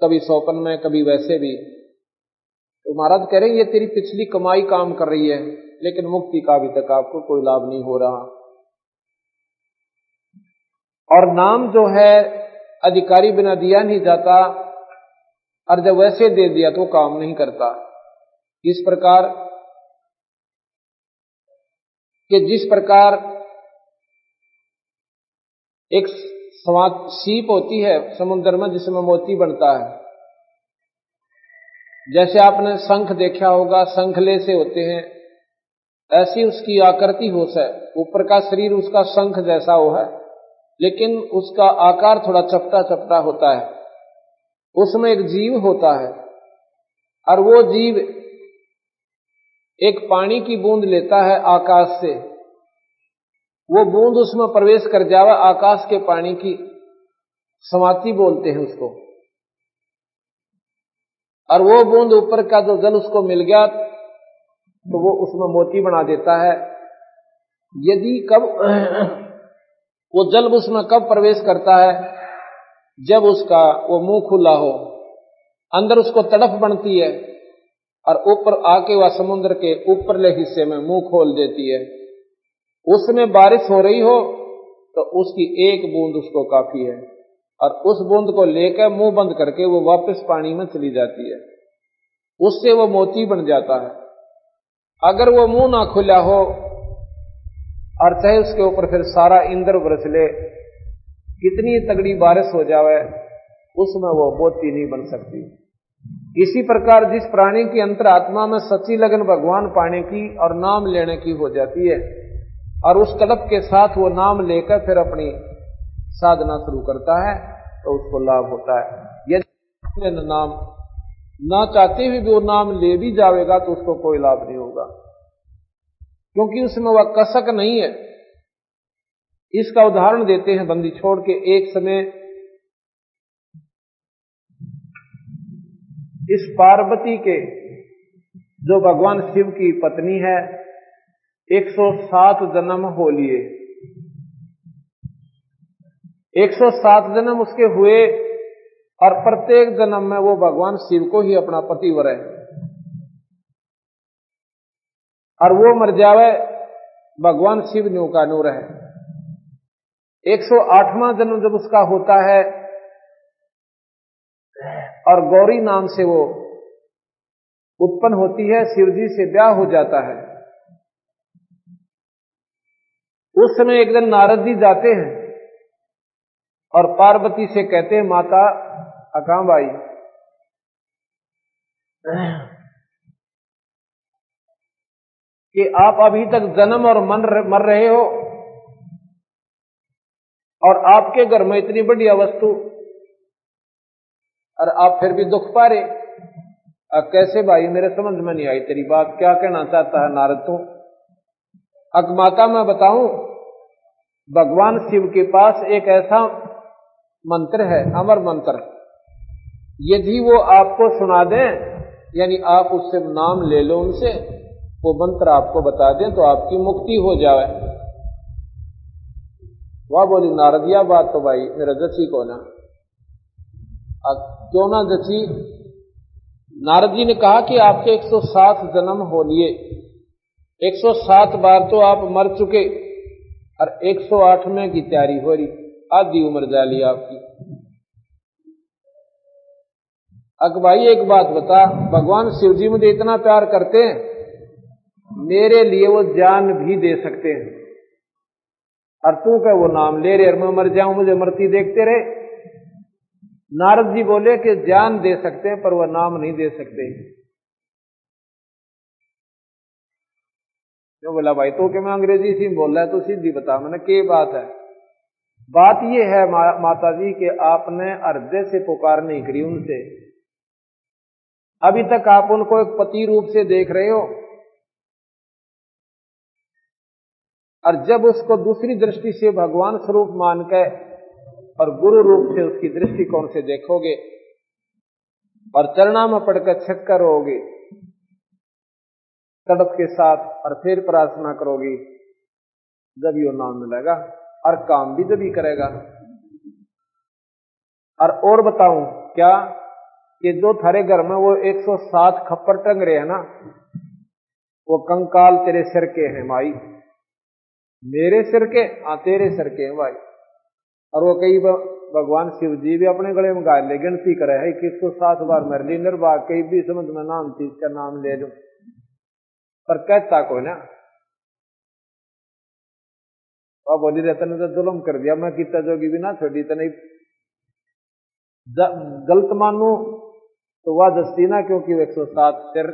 कभी सौपन में कभी वैसे भी। तो महाराज कह रहे हैं ये तेरी पिछली कमाई काम कर रही है, लेकिन मुक्ति का अभी तक आपको कोई लाभ नहीं हो रहा। और नाम जो है अधिकारी बिना दिया नहीं जाता, और जब वैसे दे दिया तो काम नहीं करता। इस प्रकार कि जिस प्रकार एक सीप होती है समुद्र में जिसमें मोती बनता है। जैसे आपने शंख देखा होगा, शंखले से होते हैं, ऐसी उसकी आकृति हो है। ऊपर का शरीर उसका शंख जैसा हो है, लेकिन उसका आकार थोड़ा चपटा चपटा होता है। उसमें एक जीव होता है और वो जीव एक पानी की बूंद लेता है आकाश से। वो बूंद उसमें प्रवेश कर जावे, आकाश के पानी की समाति बोलते हैं उसको। और वो बूंद ऊपर का जो जल उसको मिल गया तो वो उसमें मोती बना देता है। यदि कब वो जल उसमें कब प्रवेश करता है, जब उसका वो मुंह खुला हो, अंदर उसको तड़फ बनती है और ऊपर आके वह समुद्र के ऊपरले हिस्से में मुंह खोल देती है। उसमें बारिश हो रही हो तो उसकी एक बूंद उसको काफी है और उस बूंद को लेकर मुंह बंद करके वो वापस पानी में चली जाती है। उससे वो मोती बन जाता है। अगर वो मुंह ना खुला हो और चाहे उसके ऊपर फिर सारा इंद्र बरस ले, कितनी तगड़ी बारिश हो जावे, उसमें वो मोती नहीं बन सकती। इसी प्रकार जिस प्राणी की अंतरात्मा में सच्ची लगन भगवान पाने की और नाम लेने की हो जाती है और उस तड़प के साथ वो नाम लेकर फिर अपनी साधना शुरू करता है तो उसको लाभ होता है। यदि नाम ना चाहते हुए भी वो नाम ले भी जाएगा तो उसको कोई लाभ नहीं होगा, क्योंकि उसमें वह कसक नहीं है। इसका उदाहरण देते हैं बंदी छोड़ के। एक समय इस पार्वती के, जो भगवान शिव की पत्नी है, 107 जन्म हो लिए। 107 जन्म उसके हुए और प्रत्येक जन्म में वो भगवान शिव को ही अपना पति वरे और वो मर जावे, भगवान शिव न्यू का नू रहे। 108वां जन्म जब उसका होता है और गौरी नाम से वो उत्पन्न होती है, शिवजी से ब्याह हो जाता है। उस समय एक दिन नारद जी जाते हैं और पार्वती से कहते हैं, माता अकामबाई, कि आप अभी तक जन्म और मर रहे हो और आपके घर में इतनी बढ़िया वस्तु और आप फिर भी दुख पा रहे। अब कैसे भाई, मेरे समझ में नहीं आई तेरी बात, क्या कहना चाहता है नारद तू? अब माता मैं बताऊं, भगवान शिव के पास एक ऐसा मंत्र है, अमर मंत्र, यदि वो आपको सुना दें, यानी आप उससे नाम ले लो उनसे, वो मंत्र आपको बता दें तो आपकी मुक्ति हो जाए। वह बोली, नारदिया बात तो भाई मेरा जची को ना। क्यों ना जची? नारद जी ने कहा कि आपके 107 जन्म हो लिए, 107 बार तो आप मर चुके और 108वें की तैयारी हो रही, आधी उम्र जा ली आपकी। अक भाई एक बात बता, भगवान शिव जी मुझे इतना प्यार करते हैं, मेरे लिए वो जान भी दे सकते हैं, और तू क्या वो नाम ले रहे और मैं मर जाऊं, मुझे मरती देखते रहे? नारद जी बोले कि जान दे सकते हैं पर वह नाम नहीं दे सकते। क्यों? बोला भाई तो क्या मैं अंग्रेजी से बोल रहा है, तो सीधी बता मैंने क्या बात है। बात यह है माता जी कि आपने हृदय से पुकार नहीं करी उनसे। अभी तक आप उनको एक पति रूप से देख रहे हो, और जब उसको दूसरी दृष्टि से भगवान स्वरूप मान के और गुरु रूप से उसकी दृष्टिकोण से देखोगे और चरणा में पड़कर छक्कर होगे तड़प के साथ और फिर प्रार्थना करोगी, जब यो नाम मिलेगा और काम भी जब ही करेगा। और बताऊं क्या कि जो थारे घर में वो 107 खप्पर टंग रहे हैं ना, वो कंकाल तेरे सिर के हैं माई। मेरे सिर के? हाँ तेरे सिर के हैं भाई। और वो कई भगवान शिव जी भी अपने गले में गाय ले गिनती करे है कि 107 बार मर ली, निर्वाह कहीं भी समझ में नाम चीज का नाम ले लूं, पर कहता को ना। अब बोली रहता ने तो जुल्म कर दिया, मैं कितना जोगी भी ना छोड़ी तो नहीं गलत मानू तो वह दस्ती ना, क्योंकि वो 107 सिर।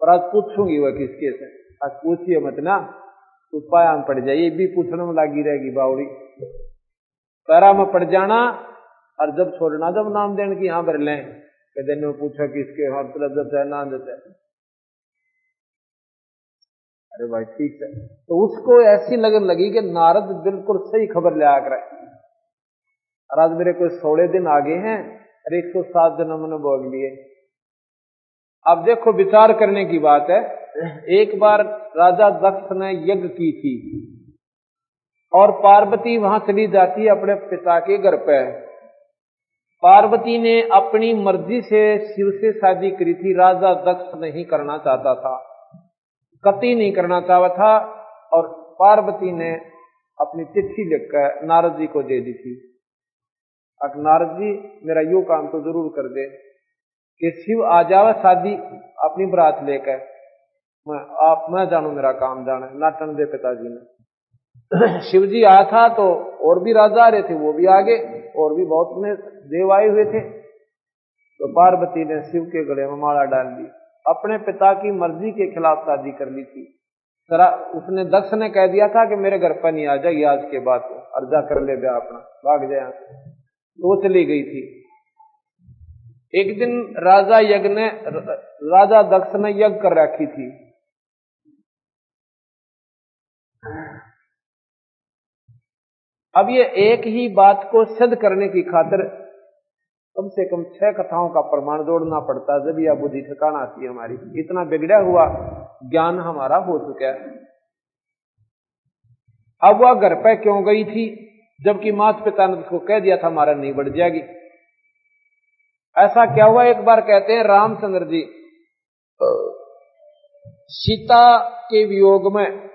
पर आज पूछूंगी वह किसके से, आज पूछिए मत ना, तो पाया में पड़ जाए, ये भी पूछने में लगी रहेगी बावड़ी। पैरा में पड़ जाना और जब छोड़ना, जब नाम देने की यहां भर लें कि दिन में पूछा किसके हाथ लज्जत है ना देता है, अरे भाई ठीक है। तो उसको ऐसी लगन लगी कि नारद बिल्कुल सही खबर ले आकर, और आज मेरे कोई 16 दिन आगे हैं और 107 दिन हमने भोग लिए। अब देखो विचार करने की बात है, एक बार राजा दक्ष ने यज्ञ की थी और पार्वती वहां चली जाती है अपने पिता के घर पे। पार्वती ने अपनी मर्जी से शिव से शादी करी थी, राजा दक्ष नहीं करना चाहता था, कतई नहीं करना चाहता था। और पार्वती ने अपनी चिट्ठी लिखकर नारद जी को दे दी थी, अब नारद जी मेरा यूं काम तो जरूर कर दे कि शिव आ जावे शादी अपनी बरात लेकर, मैं जानू मेरा काम जाने नाटन दे पिताजी ने। शिव जी आया था तो और भी राजा आ रहे थे, वो भी आगे, और भी बहुत में देव आए हुए थे। तो पार्वती ने शिव के गले में माला डाल दी, अपने पिता की मर्जी के खिलाफ शादी कर ली थी। जरा उसने दक्ष ने कह दिया था कि मेरे घर पर नहीं आ जाएगी आज के बाद, अर्जा कर ले ब्याह अपना, भाग जाए, तो वो चली गई थी। एक दिन राजा दक्ष ने यज्ञ कर रखी थी। अब ये एक ही बात को सिद्ध करने की खातिर कम से कम 6 कथाओं का प्रमाण जोड़ना पड़ता है, जब यह बुद्धि ठिकाना आती है हमारी। इतना बिगड़ा हुआ ज्ञान हमारा हो चुका है। अब वह घर पे क्यों गई थी, जबकि माता पिता ने उसको कह दिया था हमारा नहीं बढ़ जाएगी। ऐसा क्या हुआ, एक बार कहते हैं रामचंद्र जी सीता के वियोग में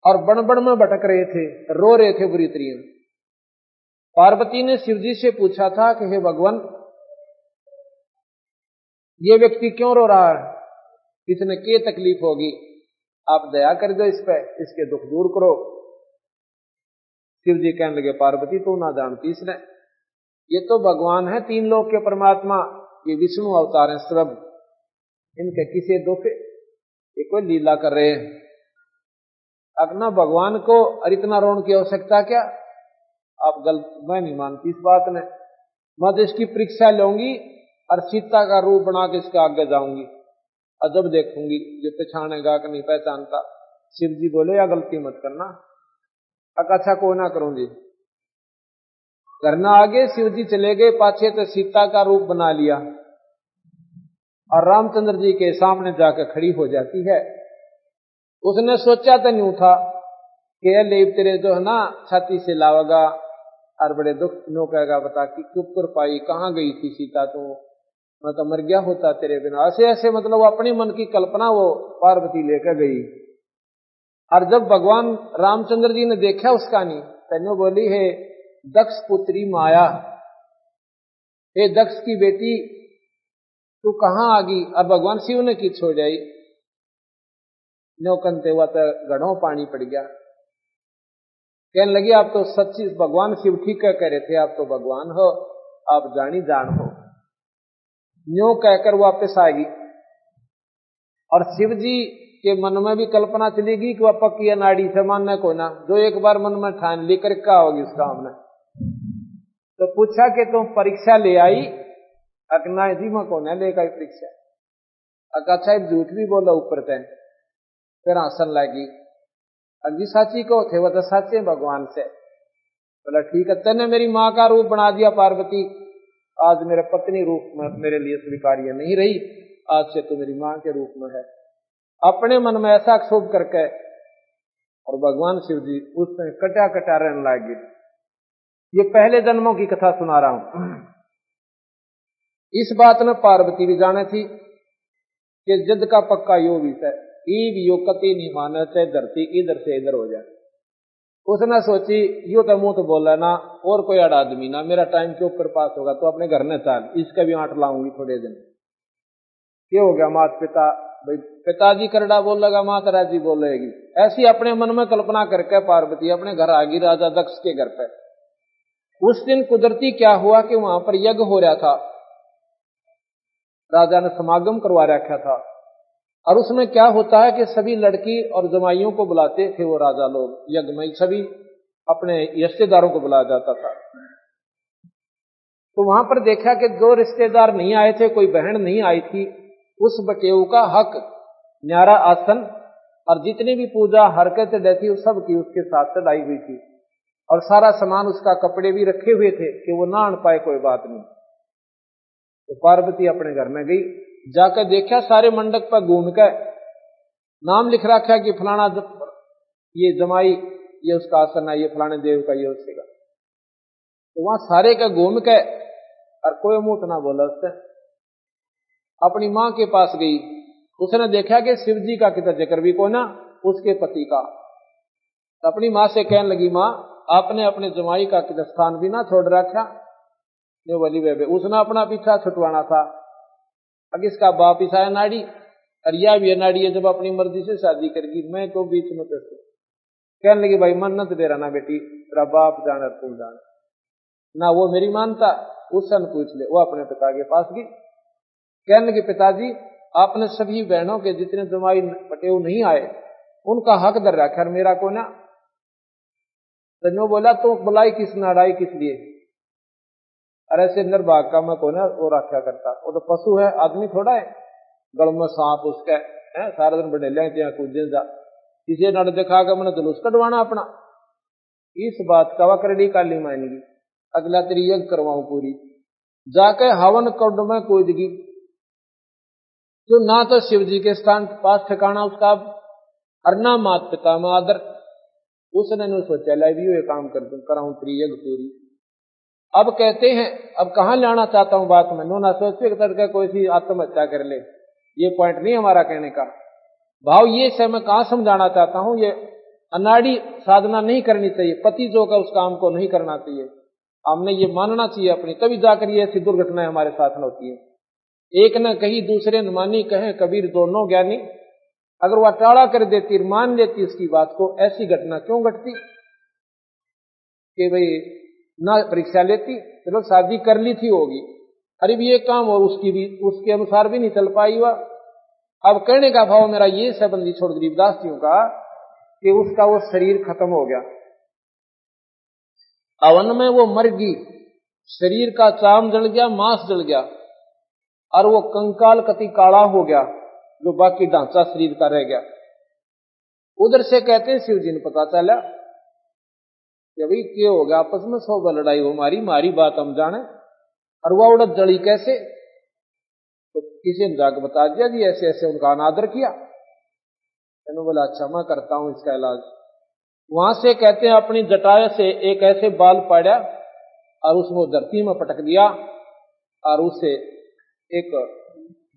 और बड़बड़ में भटक रहे थे, रो रहे थे बुरी तरीके। पार्वती ने शिवजी से पूछा था कि हे भगवान, ये व्यक्ति क्यों रो रहा है, इसने क्या तकलीफ होगी, आप दया कर दो इस पे, इसके दुख दूर करो। शिव जी कहने लगे पार्वती तू ना जानती इसने, ये तो भगवान है 3 लोक के परमात्मा, ये विष्णु अवतार हैं सब, इनके किसे दुख, ये कोई लीला कर रहे हैं। अपना भगवान को और इतना रोन की आवश्यकता क्या, आप गलत, मैं नहीं मानती इस बात ने, मैं तो इसकी परीक्षा लूंगी और सीता का रूप बना के इसके आगे जाऊंगी और जब देखूंगी जो पहचानेगा कि नहीं पहचानता। शिव जी बोले या गलती मत करना, अच्छा को ना करूंगी। करना आगे, शिव जी चले गए पाछे तो सीता का रूप बना लिया और रामचंद्र जी के सामने जाकर खड़ी हो जाती है। उसने सोचा तो नहीं था कि ले तेरे जो है ना छाती से लावेगा और बड़े दुख नो कहेगा, बता कि चुप कर पाई, कहाँ गई थी सीता, तो मैं तो मर गया होता तेरे बिना। ऐसे ऐसे मतलब अपने मन की कल्पना वो पार्वती लेकर गई। और जब भगवान रामचंद्र जी ने देखा उसका नहीं, तैनो बोली है दक्ष पुत्री माया, हे दक्ष की बेटी तू कहाँ आ गई। और भगवान शिव ने की छोड़ जाई, नौकनते हुआ तो गढ़ों पानी पड़ गया। कहने लगी आप तो सच्ची, भगवान शिव ठीक कह रहे थे, आप तो भगवान हो, आप जानी जान हो। न्यो कहकर वापस आएगी और शिव जी के मन में भी कल्पना चलेगी कि वह पक्की नाड़ी से मानने को ना, जो एक बार मन में ठान लेकर क्या होगी उसका हमने। तो पूछा कि तुम परीक्षा ले आई, अकना जी में कौन है लेकर परीक्षा, अच्छा झूठ भी बोला ऊपर तय, फिर हंसन लगी। अभी साची को थे वह तो साचे भगवान से। बोला ठीक है, तेने मेरी माँ का रूप बना दिया पार्वती, आज मेरे पत्नी रूप में मेरे लिए स्वीकार्य नहीं रही, आज से तो मेरी माँ के रूप में है। अपने मन में ऐसा क्षोभ करके और भगवान शिव जी उसमें कटा कटा रहने लगे। ये पहले जन्मों की कथा सुना रहा हूं। इस बात में पार्वती भी जाने थी कि जद का पक्का यो विषय यो कति नहीं माने, चाहे धरती इधर से इधर हो जाए। उसने सोची यो तो मुंह तो बोला ना, और कोई अड़ा आदमी ना, मेरा टाइम के ऊपर पास होगा तो अपने घर न चाल, इसका भी आंट लाऊंगी थोड़े दिन। क्या हो गया, माता पिता भाई पिताजी करड़ा बोल लगा, माता राजी बोल रहेगी, ऐसी अपने मन में कल्पना करके पार्वती अपने घर आ गई राजा दक्ष के घर पे। उस दिन कुदरती क्या हुआ कि वहां पर यज्ञ हो रहा था, राजा ने समागम करवा रखा था, और उसमें क्या होता है कि सभी लड़की और जमाइयों को बुलाते थे वो राजा लोग, यज्ञ में सभी अपने रिश्तेदारों को बुलाया जाता था। तो वहां पर देखा कि जो रिश्तेदार नहीं आए थे, कोई बहन नहीं आई थी, उस बटेऊ का हक न्यारा आसन और जितनी भी पूजा हरकतें रहती उस सब की उसके साथ चढ़ाई हुई थी, और सारा सामान उसका कपड़े भी रखे हुए थे कि वो ना आन पाए, कोई बात नहीं। तो पार्वती अपने घर में गई, जाकर देखा सारे मंडप पर घूम कर नाम लिख रखा कि फलाना ये जमाई, ये उसका आसन है, ये फलाने देव का, ये उससे का। तो वहां सारे का घूम के और कोई मुंह ना बोला उससे। अपनी मां के पास गई, उसने देखा कि शिव जी का कितना जिक्र भी कोई ना, उसके पति का। तो अपनी मां से कहने लगी, मां आपने अपने जमाई का कितना स्थान भी ना छोड़ रखा, ये वली बेबे उसने अपना पीछा छुटवाना था। अब इसका बाप ईसा नाड़ी और यह भी नाड़ी है, जब अपनी मर्जी से शादी करेगी, मैं तो बीच में कैसे। कहने लगी, भाई मन्नत दे रहा ना बेटी, तेरा बाप जाने तुम जाने ना, वो मेरी मानता, उससे पूछ ले। वो अपने पिता के पास गई, कहने लगी, पिताजी आपने सभी बहनों के जितने जमाई बटेऊ नहीं आए उनका हक दर रखा, मेरा को ना। तो बोला, तो बुलाई किस नाड़ाई किस लिए, अरे ऐसे निर्भाग का मैं को ना वो रखा करता, वो तो पशु है, आदमी थोड़ा है। गल में सांप उसका है, सारा दिन बडेले कूदे जा, किसी नड़ दिखा कर मैंने जुलूस कटवाना अपना। इस बात का वक्रड़ी काली मानेगी, अगला तेरी यज्ञ करवाऊं पूरी। जाके हवन कुंड में कूदगी, तो ना तो शिव जी के स्थान पास ठिकाना उसका, और ना माता पिता में आदर। उसने नहीं सोचा ला भी ये काम कर दूं, कराऊं तेरी यज्ञ पूरी। अब कहते हैं, अब कहां लाना चाहता हूं बात में, ना सोचे करके कोई सी आत्महत्या कर ले, ये पॉइंट नहीं हमारा कहने का भाव। ये से मैं कहां समझाना चाहता हूं, ये अनाड़ी साधना नहीं करनी चाहिए, पति जो का उस काम को नहीं करना चाहिए, हमने ये मानना चाहिए अपनी, तभी जाकर ये ऐसी दुर्घटनाएं हमारे साथ में होती है। एक न कही दूसरे न मानी, कहे कबीर दोनों ज्ञानी। अगर वह टाड़ा कर देती, मान लेती उसकी बात को, ऐसी घटना क्यों घटती कि भाई ना परीक्षा लेती, चलो शादी कर ली थी होगी, अरे भी ये काम और उसकी भी उसके अनुसार भी नहीं चल पाई हुआ। अब कहने का भाव मेरा ये संबंधी छोड़ गरीबदास जी का कि उसका वो शरीर खत्म हो गया, अवन में वो मर गई, शरीर का चाम जल गया, मांस जल गया, और वो कंकाल कति काला हो गया, जो बाकी ढांचा शरीर का रह गया। उधर से कहते हैं शिव जी ने पता चला कि भाई क्या हो गया, आपस में सौ लड़ाई हो, मारी बात हम जाने, और वह उड़द जड़ी कैसे। तो किसी ने जाकर बता दिया जी ऐसे ऐसे उनका अनादर किया। मैंने बोला अच्छा मैं करता हूं इसका इलाज। वहां से कहते हैं अपनी जटाय से एक ऐसे बाल पाड़ा और उसको धरती में पटक दिया, और उससे एक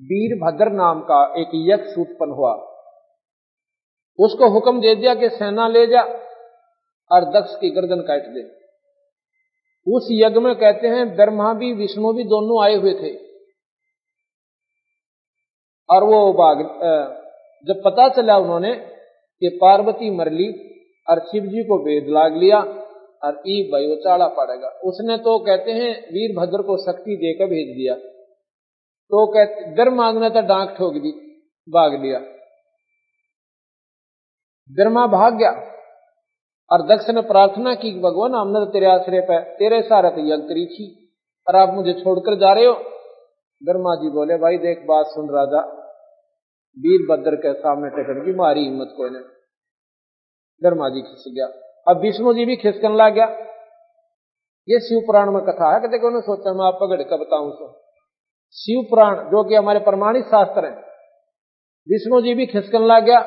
वीरभद्र नाम का एक यक्ष उत्पन्न हुआ। उसको हुक्म दे दिया कि सेना ले जा और दक्ष की गर्दन काट दे। उस यज्ञ में कहते हैं ब्रह्मा भी विष्णु भी दोनों आए हुए थे, और वो जब पता चला उन्होंने कि पार्वती मरली और शिव जी को वेद लाग लिया और ई भाई वो चाड़ा पड़ेगा, उसने तो कहते हैं वीरभद्र को शक्ति देकर भेज दिया। तो कहते ब्रह्मा ने तो डांक ठोक दी, भाग लिया, ब्रह्मा भाग गया, और दक्ष ने प्रार्थना की भगवान हमने तो तेरे आश्रय पे तेरे सारा तो यज्ञ करी थी और आप मुझे छोड़कर जा रहे हो। ब्रह्मा जी बोले भाई देख बात सुन राजा, वीरभद्र के सामने टकन की मारी हिम्मत कोई ने। ब्रह्मा जी खिस गया, अब विष्णु जी भी खिसकन लग गया। ये शिव पुराण में कथा है कि देखो उन्होंने सोचा मैं आप पकड़ कर बताऊं सो। शिव पुराण जो कि हमारे प्रमाणित शास्त्र है, विष्णु जी भी खिसकन लग गया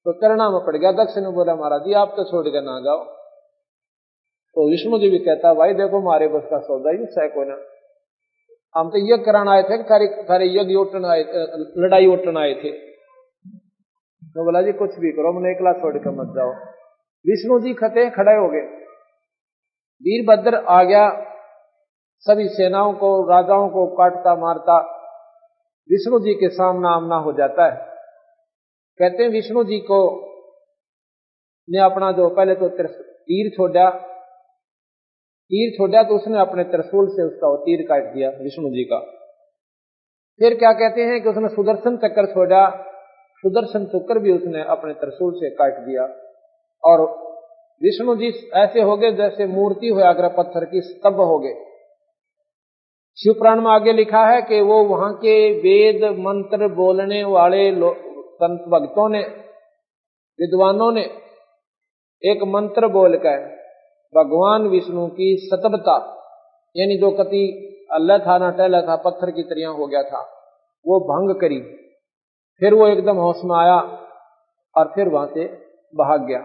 तो करना में पड़ गया। दक्ष ने बोला महाराज जी आप तो छोड़कर ना जाओ। तो विष्णु जी भी कहता भाई देखो मारे बस का सौदा ही सह को ना, हम तो यज्ञ कराना आए थे, सारे यज्ञ उठन आए, लड़ाई उठन आए थे। तो बोला जी कुछ भी करो मैंने एकला छोड़कर मत जाओ। विष्णु जी खड़े हो गए, वीरभद्र आ गया, सभी सेनाओं को राजाओं को काटता मारता विष्णु जी के सामना आमना हो जाता है। कहते हैं विष्णु जी को ने अपना जो पहले तो तीर छोड़ा तो उसने अपने त्रिशूल से उसका वो तीर काट दिया विष्णु जी का। फिर क्या कहते हैं कि उसने सुदर्शन चक्र छोड़ा, सुदर्शन चक्र भी उसने अपने त्रिशूल से काट दिया और विष्णु जी ऐसे हो गए जैसे मूर्ति हो अग्र पत्थर की, स्तब्ध हो गए। शिव पुराण में आगे लिखा है कि वो वहां के वेद मंत्र बोलने वाले संत भक्तों ने, विद्वानों ने एक मंत्र बोलकर भगवान विष्णु की सतबता, यानी जो कति अल्लाह था ना टहला था, पत्थर की तरह हो गया था, वो भंग करी। फिर वो एकदम होश में आया और फिर वहां से भाग गया,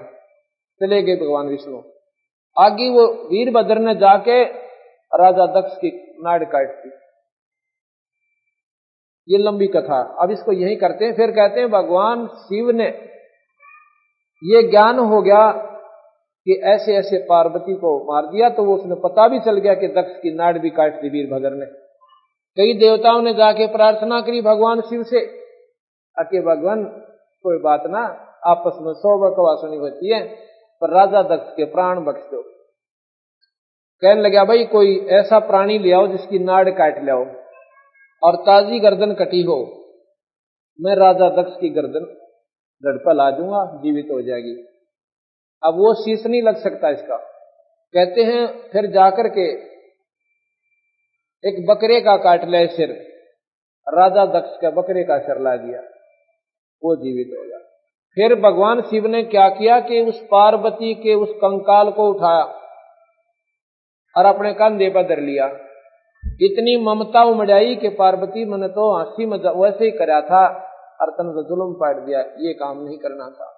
चले गए भगवान विष्णु। आगे वो वीरभद्र ने जाके राजा दक्ष की नाड़ काट दी। ये लंबी कथा, अब इसको यही करते हैं। फिर कहते हैं भगवान शिव ने ये ज्ञान हो गया कि ऐसे ऐसे पार्वती को मार दिया, तो वो उसने पता भी चल गया कि दक्ष की नाड़ भी काट दी वीरभद्र ने। कई देवताओं ने जाके प्रार्थना करी भगवान शिव से, अके भगवान कोई बात ना, आपस में 100 बकवासनी होती है, पर राजा दक्ष के प्राण बख्श दो। कहने लगा भाई कोई ऐसा प्राणी ले आओ जिसकी नाड़ काट ले आओ और ताजी गर्दन कटी हो, मैं राजा दक्ष की गर्दन धड़ पर ला दूंगा, जीवित हो जाएगी। अब वो शीश नहीं लग सकता इसका। कहते हैं फिर जाकर के एक बकरे का काट ले सिर, राजा दक्ष का बकरे का सिर ला दिया, वो जीवित हो गया। फिर भगवान शिव ने क्या किया कि उस पार्वती के उस कंकाल को उठाया और अपने कंधे पर धर लिया। इतनी ममता उमड़ाई कि पार्वती मैंने तो हंसी मजाक वैसे ही करा था और तन तो जुल्म पाट दिया, ये काम नहीं करना था।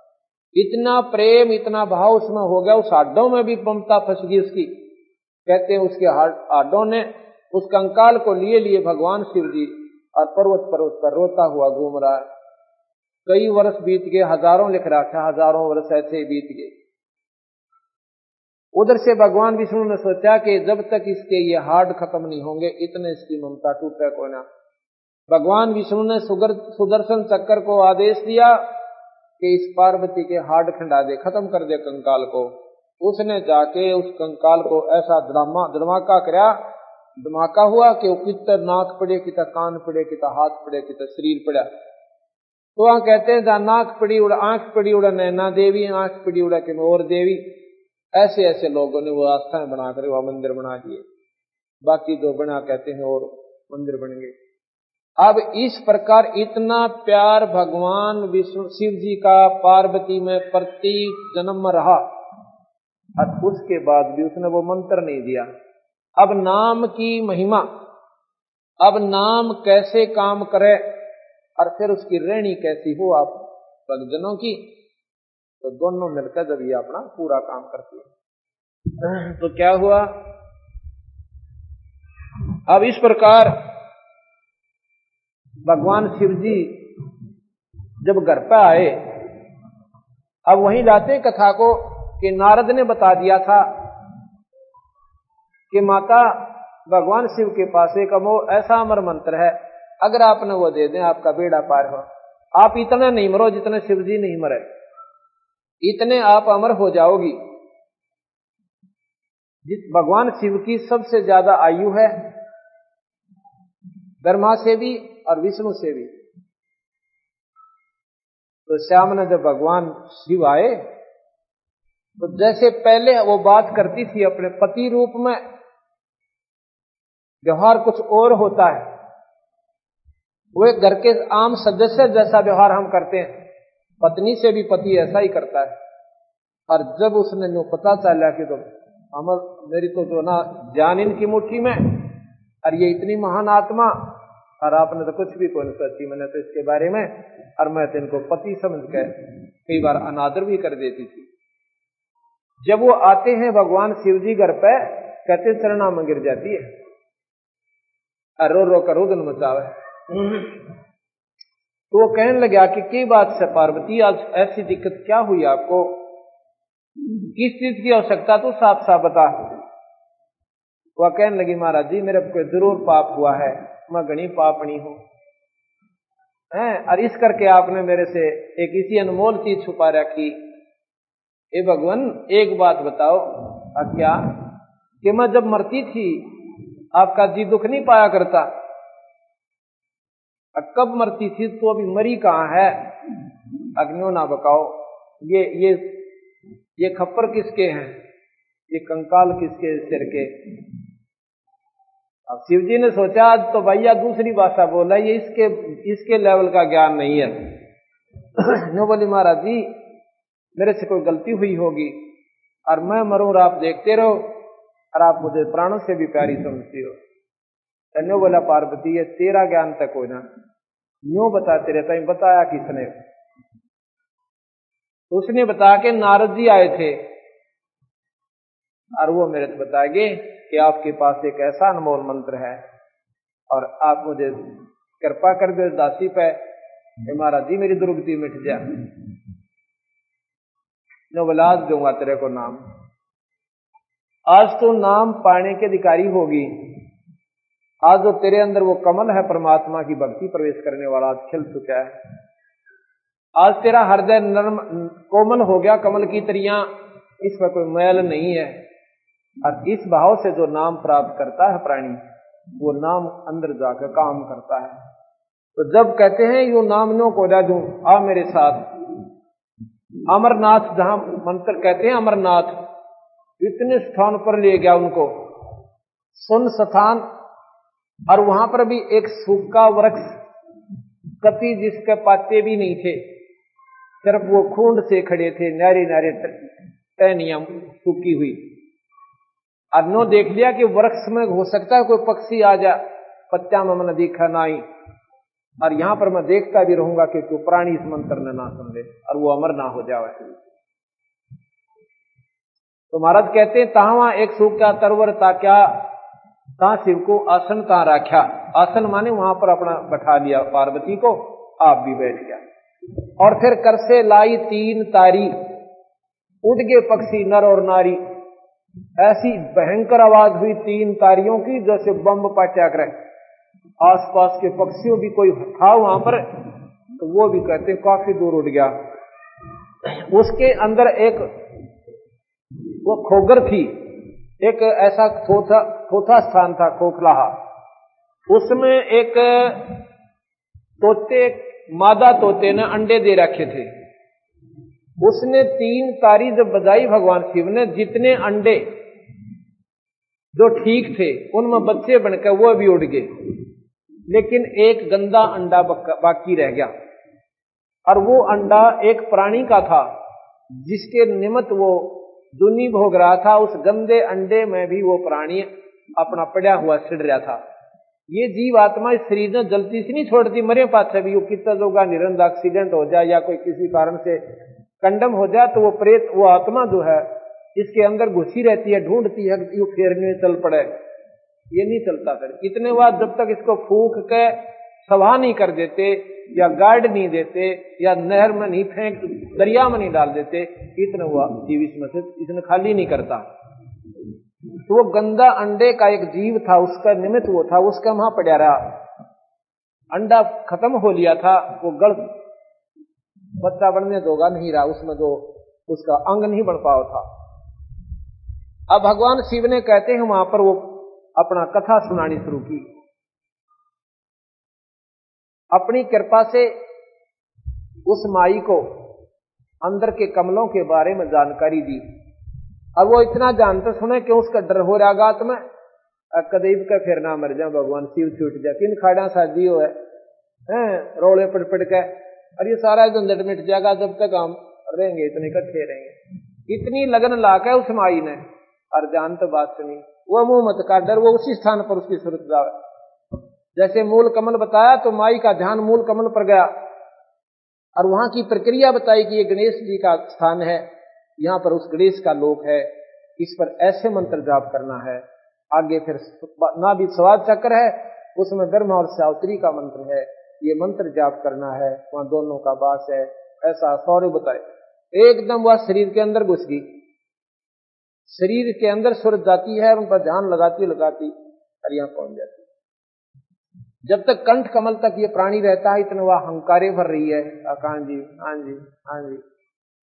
इतना प्रेम इतना भाव उसमें हो गया, उस हाडों में भी ममता फंस गई उसकी। कहते हैं उसके हाडों ने उस कंकाल को लिए भगवान शिव जी और पर्वत पर रोता हुआ घूम रहा है। कई वर्ष बीत गए, हजारों लिख रहा था, हजारों वर्ष ऐसे ही बीत गए। उधर से भगवान विष्णु ने सोचा कि जब तक इसके ये हाड खत्म नहीं होंगे इतने इसकी ममता टूटे को ना। भगवान विष्णु ने सुदर्शन चक्र को आदेश दिया कि इस पार्वती के हाड खंडा दे, खत्म कर दे कंकाल को। उसने जाके उस कंकाल को ऐसा धमाका कराया, धमाका हुआ कि वो कितना नाक पड़े, कितना कान पड़े, कितना हाथ पड़े, कितना शरीर पड़ा। तो वहां कहते हैं जहां नाक पड़ी उड़ा, आंख पड़ी उड़ा नैना देवी, आंख पड़ी उड़ा के मोर देवी, ऐसे ऐसे लोगों ने वो आस्थाएं बनाकर वह मंदिर बना दिए। बाकी जो बना कहते हैं और मंदिर बन गए। अब इस प्रकार इतना प्यार भगवान विष्णु शिव जी का पार्वती में प्रति जन्म में रहा और उसके बाद भी उसने वो मंत्र नहीं दिया। अब नाम की महिमा, अब नाम कैसे काम करे और फिर उसकी रहनी कैसी हो आप भक्तजनों की, तो दोनों मिलकर जब ये अपना पूरा काम करती है। तो क्या हुआ, अब इस प्रकार भगवान शिव जी जब घर पर आए, अब वहीं लाते कथा को कि नारद ने बता दिया था कि माता भगवान शिव के पास एक ऐसा अमर मंत्र है, अगर आपने वो दे दें आपका बेड़ा पार हो। आप इतना नहीं मरो जितने शिव जी नहीं मरे, इतने आप अमर हो जाओगी। जिस भगवान शिव की सबसे ज्यादा आयु है, ब्रह्मा से भी और विष्णु से भी। तो श्याम ने जब भगवान शिव आए तो जैसे पहले वो बात करती थी अपने पति रूप में, व्यवहार कुछ और होता है। वो एक घर के आम सदस्य जैसा व्यवहार हम करते हैं, पत्नी से भी पति ऐसा ही करता है। और जब उसने नो पता चला कि तो अमर मेरी तो जो ना जान इनकी मुट्ठी में, और ये इतनी महान आत्मा, और आपने तो कुछ भी कोई नहीं सोची मैंने तो इसके बारे में, और मैं तो इनको पति समझ कर कई बार अनादर भी कर देती थी। जब वो आते हैं भगवान शिव जी घर पे, कहते चरणा में गिर जाती है और रो रो कर रुदन मचावे। तो वो कहने लगा कि क्या बात से पार्वती, आज ऐसी दिक्कत क्या हुई आपको, किस चीज की आवश्यकता, तो साफ साफ बता। वह कहने लगी महाराज जी मेरे को जरूर पाप हुआ है, मैं घनी पापनी हूं, और इस करके आपने मेरे से एक इसी अनमोल चीज छुपा रखी ए भगवान एक बात बताओ, क्या कि मैं जब मरती थी आपका जी दुख नहीं पाया करता, कब मरती थी तो अभी मरी कहाँ है? अग्नियों ना बकाओ, ये खप्पर किसके हैं, ये कंकाल किसके सिर के? अब शिव जी ने सोचा आज तो भैया दूसरी भाषा बोला, ये इसके लेवल का ज्ञान नहीं है। नो बोली महाराज जी मेरे से कोई गलती हुई होगी और मैं मरूं और आप देखते रहो और आप मुझे प्राणों से भी प्यारी समझती हो। न्यो बोला पार्वती ये तेरा ज्ञान तक हो ना, न्यो बताते रहता है। बताया किसने? उसने बता के नारद जी आए थे और वो मेरे को बताएंगे कि आपके पास एक ऐसा अनमोल मंत्र है और आप मुझे कृपा कर दो दासी पे, महाराज जी मेरी दुर्गति मिट जा। नो बोला आज दूंगा तेरे को नाम, आज तो नाम पाने के अधिकारी होगी। आज जो तेरे अंदर वो कमल है परमात्मा की भक्ति प्रवेश करने वाला, आज खिल चुका है। आज तेरा हृदय नर्म कोमल हो गया कमल की तरियां, इसमें कोई मैल नहीं है। और इस भाव से जो नाम प्राप्त करता है प्राणी, वो नाम अंदर जाकर काम करता है। तो जब कहते हैं यो नाम नो को जा दूं, आ मेरे साथ अमरनाथ, जहां मंत्र कहते हैं अमरनाथ, इतने स्थान पर ले गया उनको, सुन स्थान, और वहां पर भी एक सूखा वृक्ष कति जिसके पत्ते भी नहीं थे, सिर्फ वो खूंड से खड़े थे, नारे नारे टहनियां सूखी हुई। और नो देख लिया कि वृक्ष में हो सकता है कोई पक्षी आ जा, पत्ता में मैंने देखा नहीं, और यहां पर मैं देखता भी रहूंगा कि कोई प्राणी इस मंत्र ने ना सुन ले और वो अमर ना हो जाए। तो महाराज कहते हैं तहां एक सूखा तरवर ता क्या, ता शिव को आसन ता रखा। आसन माने वहां पर अपना बैठा लिया पार्वती को, आप भी बैठ गया। और फिर कर से लाई 3 तारी, उड़ गए पक्षी नर और नारी। ऐसी भयंकर आवाज हुई 3 तारियों की जैसे बम पाट्या करे। आसपास के पक्षियों भी कोई था वहां पर, तो वो भी कहते हैं काफी दूर उड़ गया। उसके अंदर एक वो खोगर थी, एक ऐसा थोथा स्थान था खोखलाहा, उसमें एक तोते, मादा तोते ने अंडे दे रखे थे। उसने 3 तारी जब बजाई भगवान शिव ने, जितने अंडे जो ठीक थे उनमें बच्चे बनकर वो भी उड़ गए, लेकिन एक गंदा अंडा बाकी रह गया। और वो अंडा एक प्राणी का था जिसके निमित्त वो दुनी भोग रहा था। उस गंदे अंडे में भी वो प्राणी अपना पड़ा हुआ सिड़ रहा था। ये जीव आत्मा इस शरीर ने जल्दी से नहीं छोड़ती, मरे पाछे भी। वो कितना जोगा निरंद एक्सीडेंट हो जाए या कोई किसी कारण से कंडम हो जाए तो वो प्रेत, वो आत्मा जो है इसके अंदर घुसी रहती है, ढूंढती है कि फेरने में चल पड़े। ये नहीं चलता। फिर इतने बाद जब तक इसको फूंक के सवा नहीं कर देते या गार्ड नहीं देते या नहर में नहीं फेंक, दरिया में नहीं डाल देते, इतना हुआ जीव इसमें से इसने खाली नहीं करता। तो वो गंदा अंडे का एक जीव था, उसका निमित्त वो था, उसका वहां पड़ा रहा। अंडा खत्म हो लिया था, वो गढ़ बच्चा बनने दोगा नहीं रहा, उसमें जो उसका अंग नहीं बढ़ पाया था। अब भगवान शिव ने कहते हैं वहां पर वो अपना कथा सुनानी शुरू की। अपनी कृपा से उस माई को अंदर के कमलों के बारे में जानकारी दी। अब वो इतना जानते सुने कि उसका डर हो रहा गात में, कदीब का फिर ना मर जाए भगवान शिव छूट जाए। 3 खाड़ा शादी हो है रोले पड़ के, और ये सारा झंझट मिट जाएगा जब तक हम रहेंगे, इतने इकट्ठे रहेंगे। इतनी लगन लाके उस माई ने और जान तो बात सुनी, वो मुंह मत का डर, वो उसी स्थान पर उसकी सूरत जावे। जैसे मूल कमल बताया तो माई का ध्यान मूल कमल पर गया और वहां की प्रक्रिया बताई कि ये गणेश जी का स्थान है, यहां पर उस गणेश का लोक है, इस पर ऐसे मंत्र जाप करना है। आगे फिर ना भी स्वाद चक्र है, उसमें ब्रह्मा और सावित्री का मंत्र है, ये मंत्र जाप करना है, वहां दोनों का वास है। ऐसा सौर्य बताए। एकदम वह शरीर के अंदर घुस गई, शरीर के अंदर सूरत जाती है, उन पर ध्यान लगाती और यहां पहुंच जाती। जब तक कंठ कमल तक ये प्राणी रहता है, इतना वह हंकारे भर रही है, हाँ जी हाँ जी हाँ जी,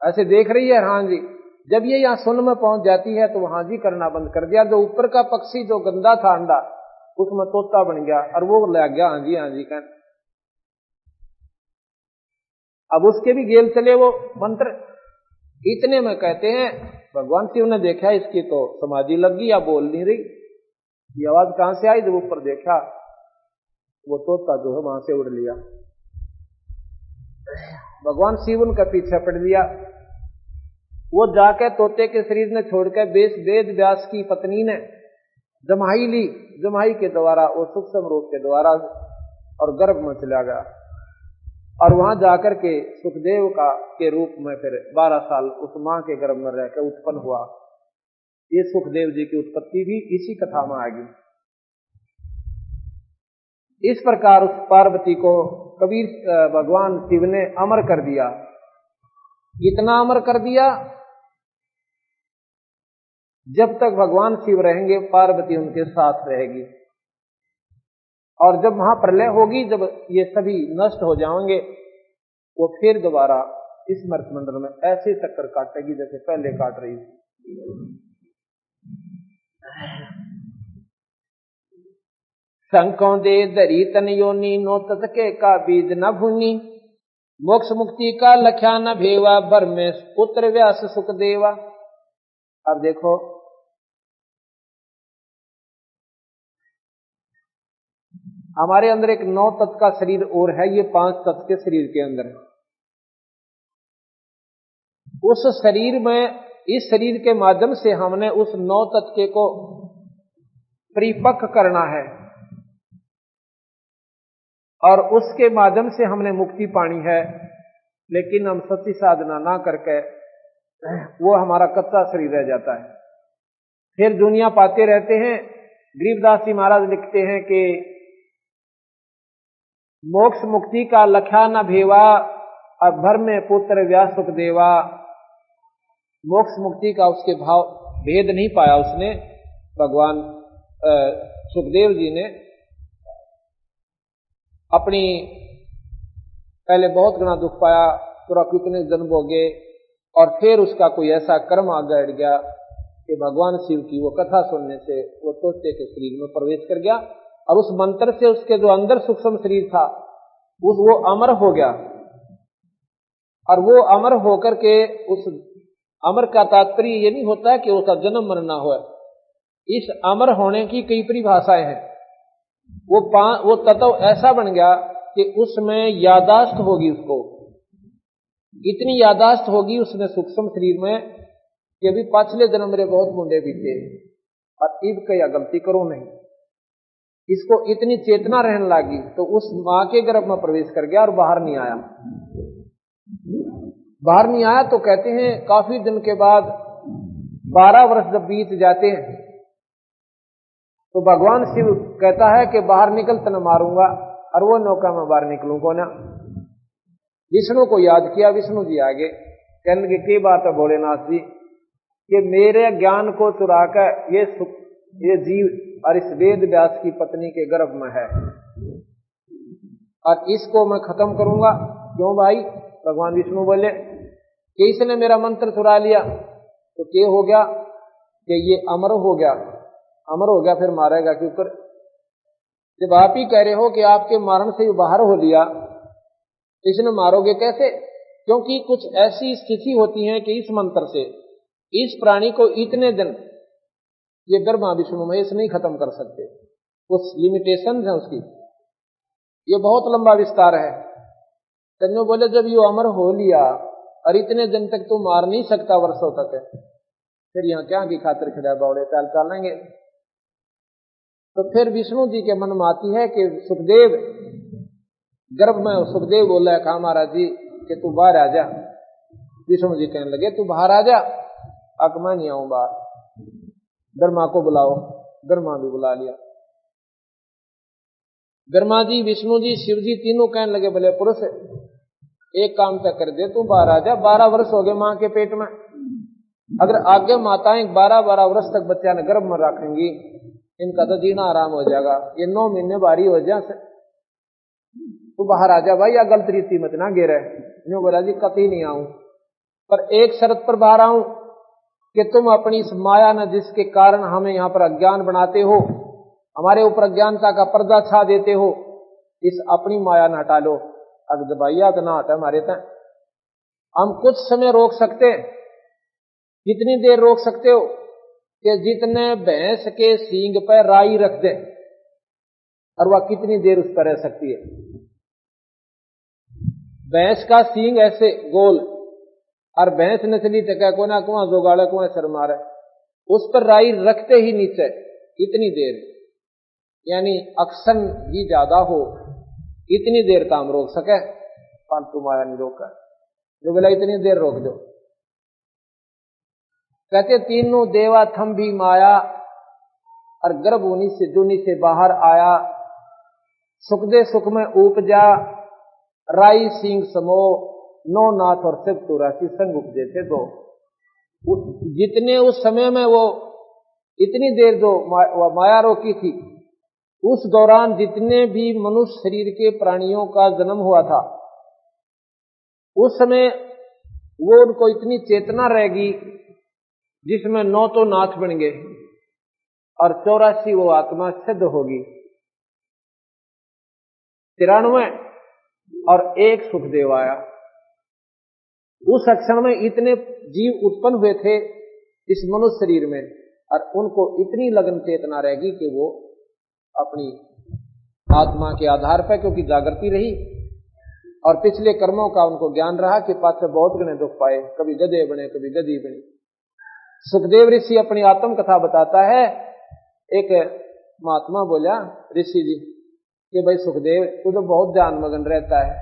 ऐसे देख रही है, हाँ जी जब ये यहाँ सुन में पहुंच जाती है तो वहां जी करना बंद कर दिया। जो ऊपर का पक्षी जो गंदा था अंडा, उसमें तोता बन गया और वो लग गया हाँ जी कहने। अब उसके भी गेल चले वो मंत्र। इतने में कहते हैं भगवान शिव ने देखा इसकी तो समाधि लग गई या बोल नहीं रही, ये आवाज कहां से आई। जब ऊपर देखा वो तोता जो है वहां से उड़ लिया। भगवान शिव उनका पीछे पड़ लिया। वो जाकर तोते के शरीर ने छोड़कर वेद व्यास की पत्नी ने जमाई ली। जमाई के द्वारा वो सूक्ष्म रूप के द्वारा और गर्भ में चला गया और वहां जाकर के सुखदेव का के रूप में फिर 12 साल उस मां के गर्भ में रहकर उत्पन्न हुआ। ये सुखदेव जी की उत्पत्ति भी इसी कथा में आ गई। इस प्रकार उस पार्वती को कबीर भगवान शिव ने अमर कर दिया। इतना अमर कर दिया, जब तक भगवान शिव रहेंगे पार्वती उनके साथ रहेगी, और जब महाप्रलय होगी, जब ये सभी नष्ट हो जाएंगे, वो फिर दोबारा इस मर्तमंडल में ऐसे चक्कर काटेगी जैसे पहले काट रही थी। शंकों दे दरी तन योनी नो ततके का बीज न भूनी, मोक्ष मुक्ति का लख्या न भेवा, भर में पुत्र व्यास सुख देवा। अब देखो हमारे अंदर एक 9 तत्व का शरीर और है, ये 5 तत्व के शरीर के अंदर है। उस शरीर में, इस शरीर के माध्यम से हमने उस 9 तत्व को परिपक्व करना है और उसके माध्यम से हमने मुक्ति पानी है। लेकिन हम सच्ची साधना ना करके वो हमारा कच्चा शरीर रह जाता है, फिर दुनिया पाते रहते हैं। गरीबदास जी महाराज लिखते हैं कि मोक्ष मुक्ति का लख्या न भेवा, अब भर में पुत्र व्यास सुख देवा। मोक्ष मुक्ति का उसके भाव भेद नहीं पाया उसने, भगवान सुखदेव जी ने अपनी पहले बहुत घना दुख पाया, पूरा कितने जन्म हो गए, और फिर उसका कोई ऐसा कर्म आगे अड़ गया कि भगवान शिव की वो कथा सुनने से वो तोते के शरीर में प्रवेश कर गया और उस मंत्र से उसके जो अंदर सूक्ष्म शरीर था वो अमर हो गया। और वो अमर होकर के, उस अमर का तात्पर्य ये नहीं होता है कि उसका जन्म मरना हो, इस अमर होने की कई परिभाषाएं हैं। वो तत्व ऐसा बन गया कि उसमें यादाश्त होगी, उसको इतनी यादाश्त होगी उसने सूक्ष्म शरीर में कि अभी पिछले जन्म मेरे बहुत मुंडे बीते और इब क्या गलती करो नहीं, इसको इतनी चेतना रहने लगी तो उस मां के गर्भ में प्रवेश कर गया और बाहर नहीं आया। बाहर नहीं आया तो कहते हैं काफी दिन के बाद 12 वर्ष जब बीत जाते हैं तो भगवान शिव कहता है कि बाहर निकल तो न मारूंगा, और वो नौका में बाहर निकलूंगा ना। विष्णु को याद किया, विष्णु जी आगे कहने लगे की बात है भोलेनाथ जी कि मेरे ज्ञान को चुरा कर ये जीव और इस वेद व्यास की पत्नी के गर्भ में है और इसको मैं खत्म करूंगा। क्यों भाई? भगवान विष्णु बोले कि इसने मेरा मंत्र चुरा लिया तो क्या हो गया कि ये अमर हो गया। अमर हो गया फिर मारेगा क्यों? कर जब आप ही कह रहे हो कि आपके मारण से बाहर हो लिया तो इसने मारोगे कैसे? क्योंकि कुछ ऐसी स्थिति होती है कि इस मंत्र से इस प्राणी को इतने दिन ये ब्रह्मा विष्णु महेश नहीं खत्म कर सकते, कुछ लिमिटेशन है उसकी, ये बहुत लंबा विस्तार है। तन्नो बोले जब ये अमर हो लिया और इतने दिन तक तू मार नहीं सकता वर्षों तक, फिर यहाँ क्या की खातिर खड़ा बावड़े पैल चालेंगे। तो फिर विष्णु जी के मन में आती है कि सुखदेव गर्भ में, सुखदेव बोला कहा महाराज जी कि तू बाहर आ जा। विष्णु जी कहने लगे तू बाहर आ जा, अक मैं नहीं आऊं बाहर, ब्रह्मा को बुलाओ। ब्रह्मा भी बुला लिया। ब्रह्मा जी, विष्णु जी, शिव जी तीनों कहने लगे भले पुरुष एक काम तक कर दे, तू बाहर आ जा। 12 वर्ष हो गए मां के पेट में, अगर आगे माताएं 12-12 वर्ष तक बच्चा ने गर्भ में रखेंगी इनका तो जीना आराम हो जाएगा, ये 9 महीने भारी हो जाए। तू बाहर आ जा भाई, या गलत रीति मत ना गिरे। यूं बोला जी कतई नहीं आऊं, पर एक शर्त पर बाहर आऊं कि तुम अपनी इस माया न जिसके कारण हमें यहाँ पर अज्ञान बनाते हो, हमारे ऊपर अज्ञानता का पर्दा छा देते हो, इस अपनी माया न हटा लो। अब दबाइया तो ना आता हमारे तक। हम कुछ समय रोक सकते हैं। कितनी देर रोक सकते हो कि जितने भैंस के सींग पर राई रख दे, और वह कितनी देर उस पर रह सकती है। भैंस का सींग ऐसे गोल, और भैंस नस्ली टका को ना कुआं जोगाड़ा कुआं सर मारे, उस पर राई रखते ही नीचे कितनी देर, यानी अक्सन भी ज्यादा हो, इतनी देर काम रोक सके। फालतू माया नहीं रोका, जो बोला इतनी देर रोक दो। कहते तीनों देवा थम भी माया, और गर्भ दुनी से बाहर आया, सुख दे सुख में उपजा, राई सिंह समो, नो नाथ और शिव तुरासी संग उपजे थे दो। जितने उस समय में वो इतनी देर जो माया रोकी थी, उस दौरान जितने भी मनुष्य शरीर के प्राणियों का जन्म हुआ था, उस समय वो उनको इतनी चेतना रहेगी जिसमें 9 तो नाथ बन गए और 84 वो आत्मा सिद्ध होगी, 93 और 1 सुखदेव आया। उस क्षण में इतने जीव उत्पन्न हुए थे इस मनुष्य शरीर में, और उनको इतनी लगन चेतना रहेगी कि वो अपनी आत्मा के आधार पर, क्योंकि जागृति रही और पिछले कर्मों का उनको ज्ञान रहा कि पाछे बहुत गणे दुख पाए, कभी गधे बने कभी गधी बनी। सुखदेव ऋषि अपनी आत्म कथा बताता है। एक महात्मा बोला ऋषि जी कि भाई सुखदेव तू तो बहुत ध्यान मगन रहता है,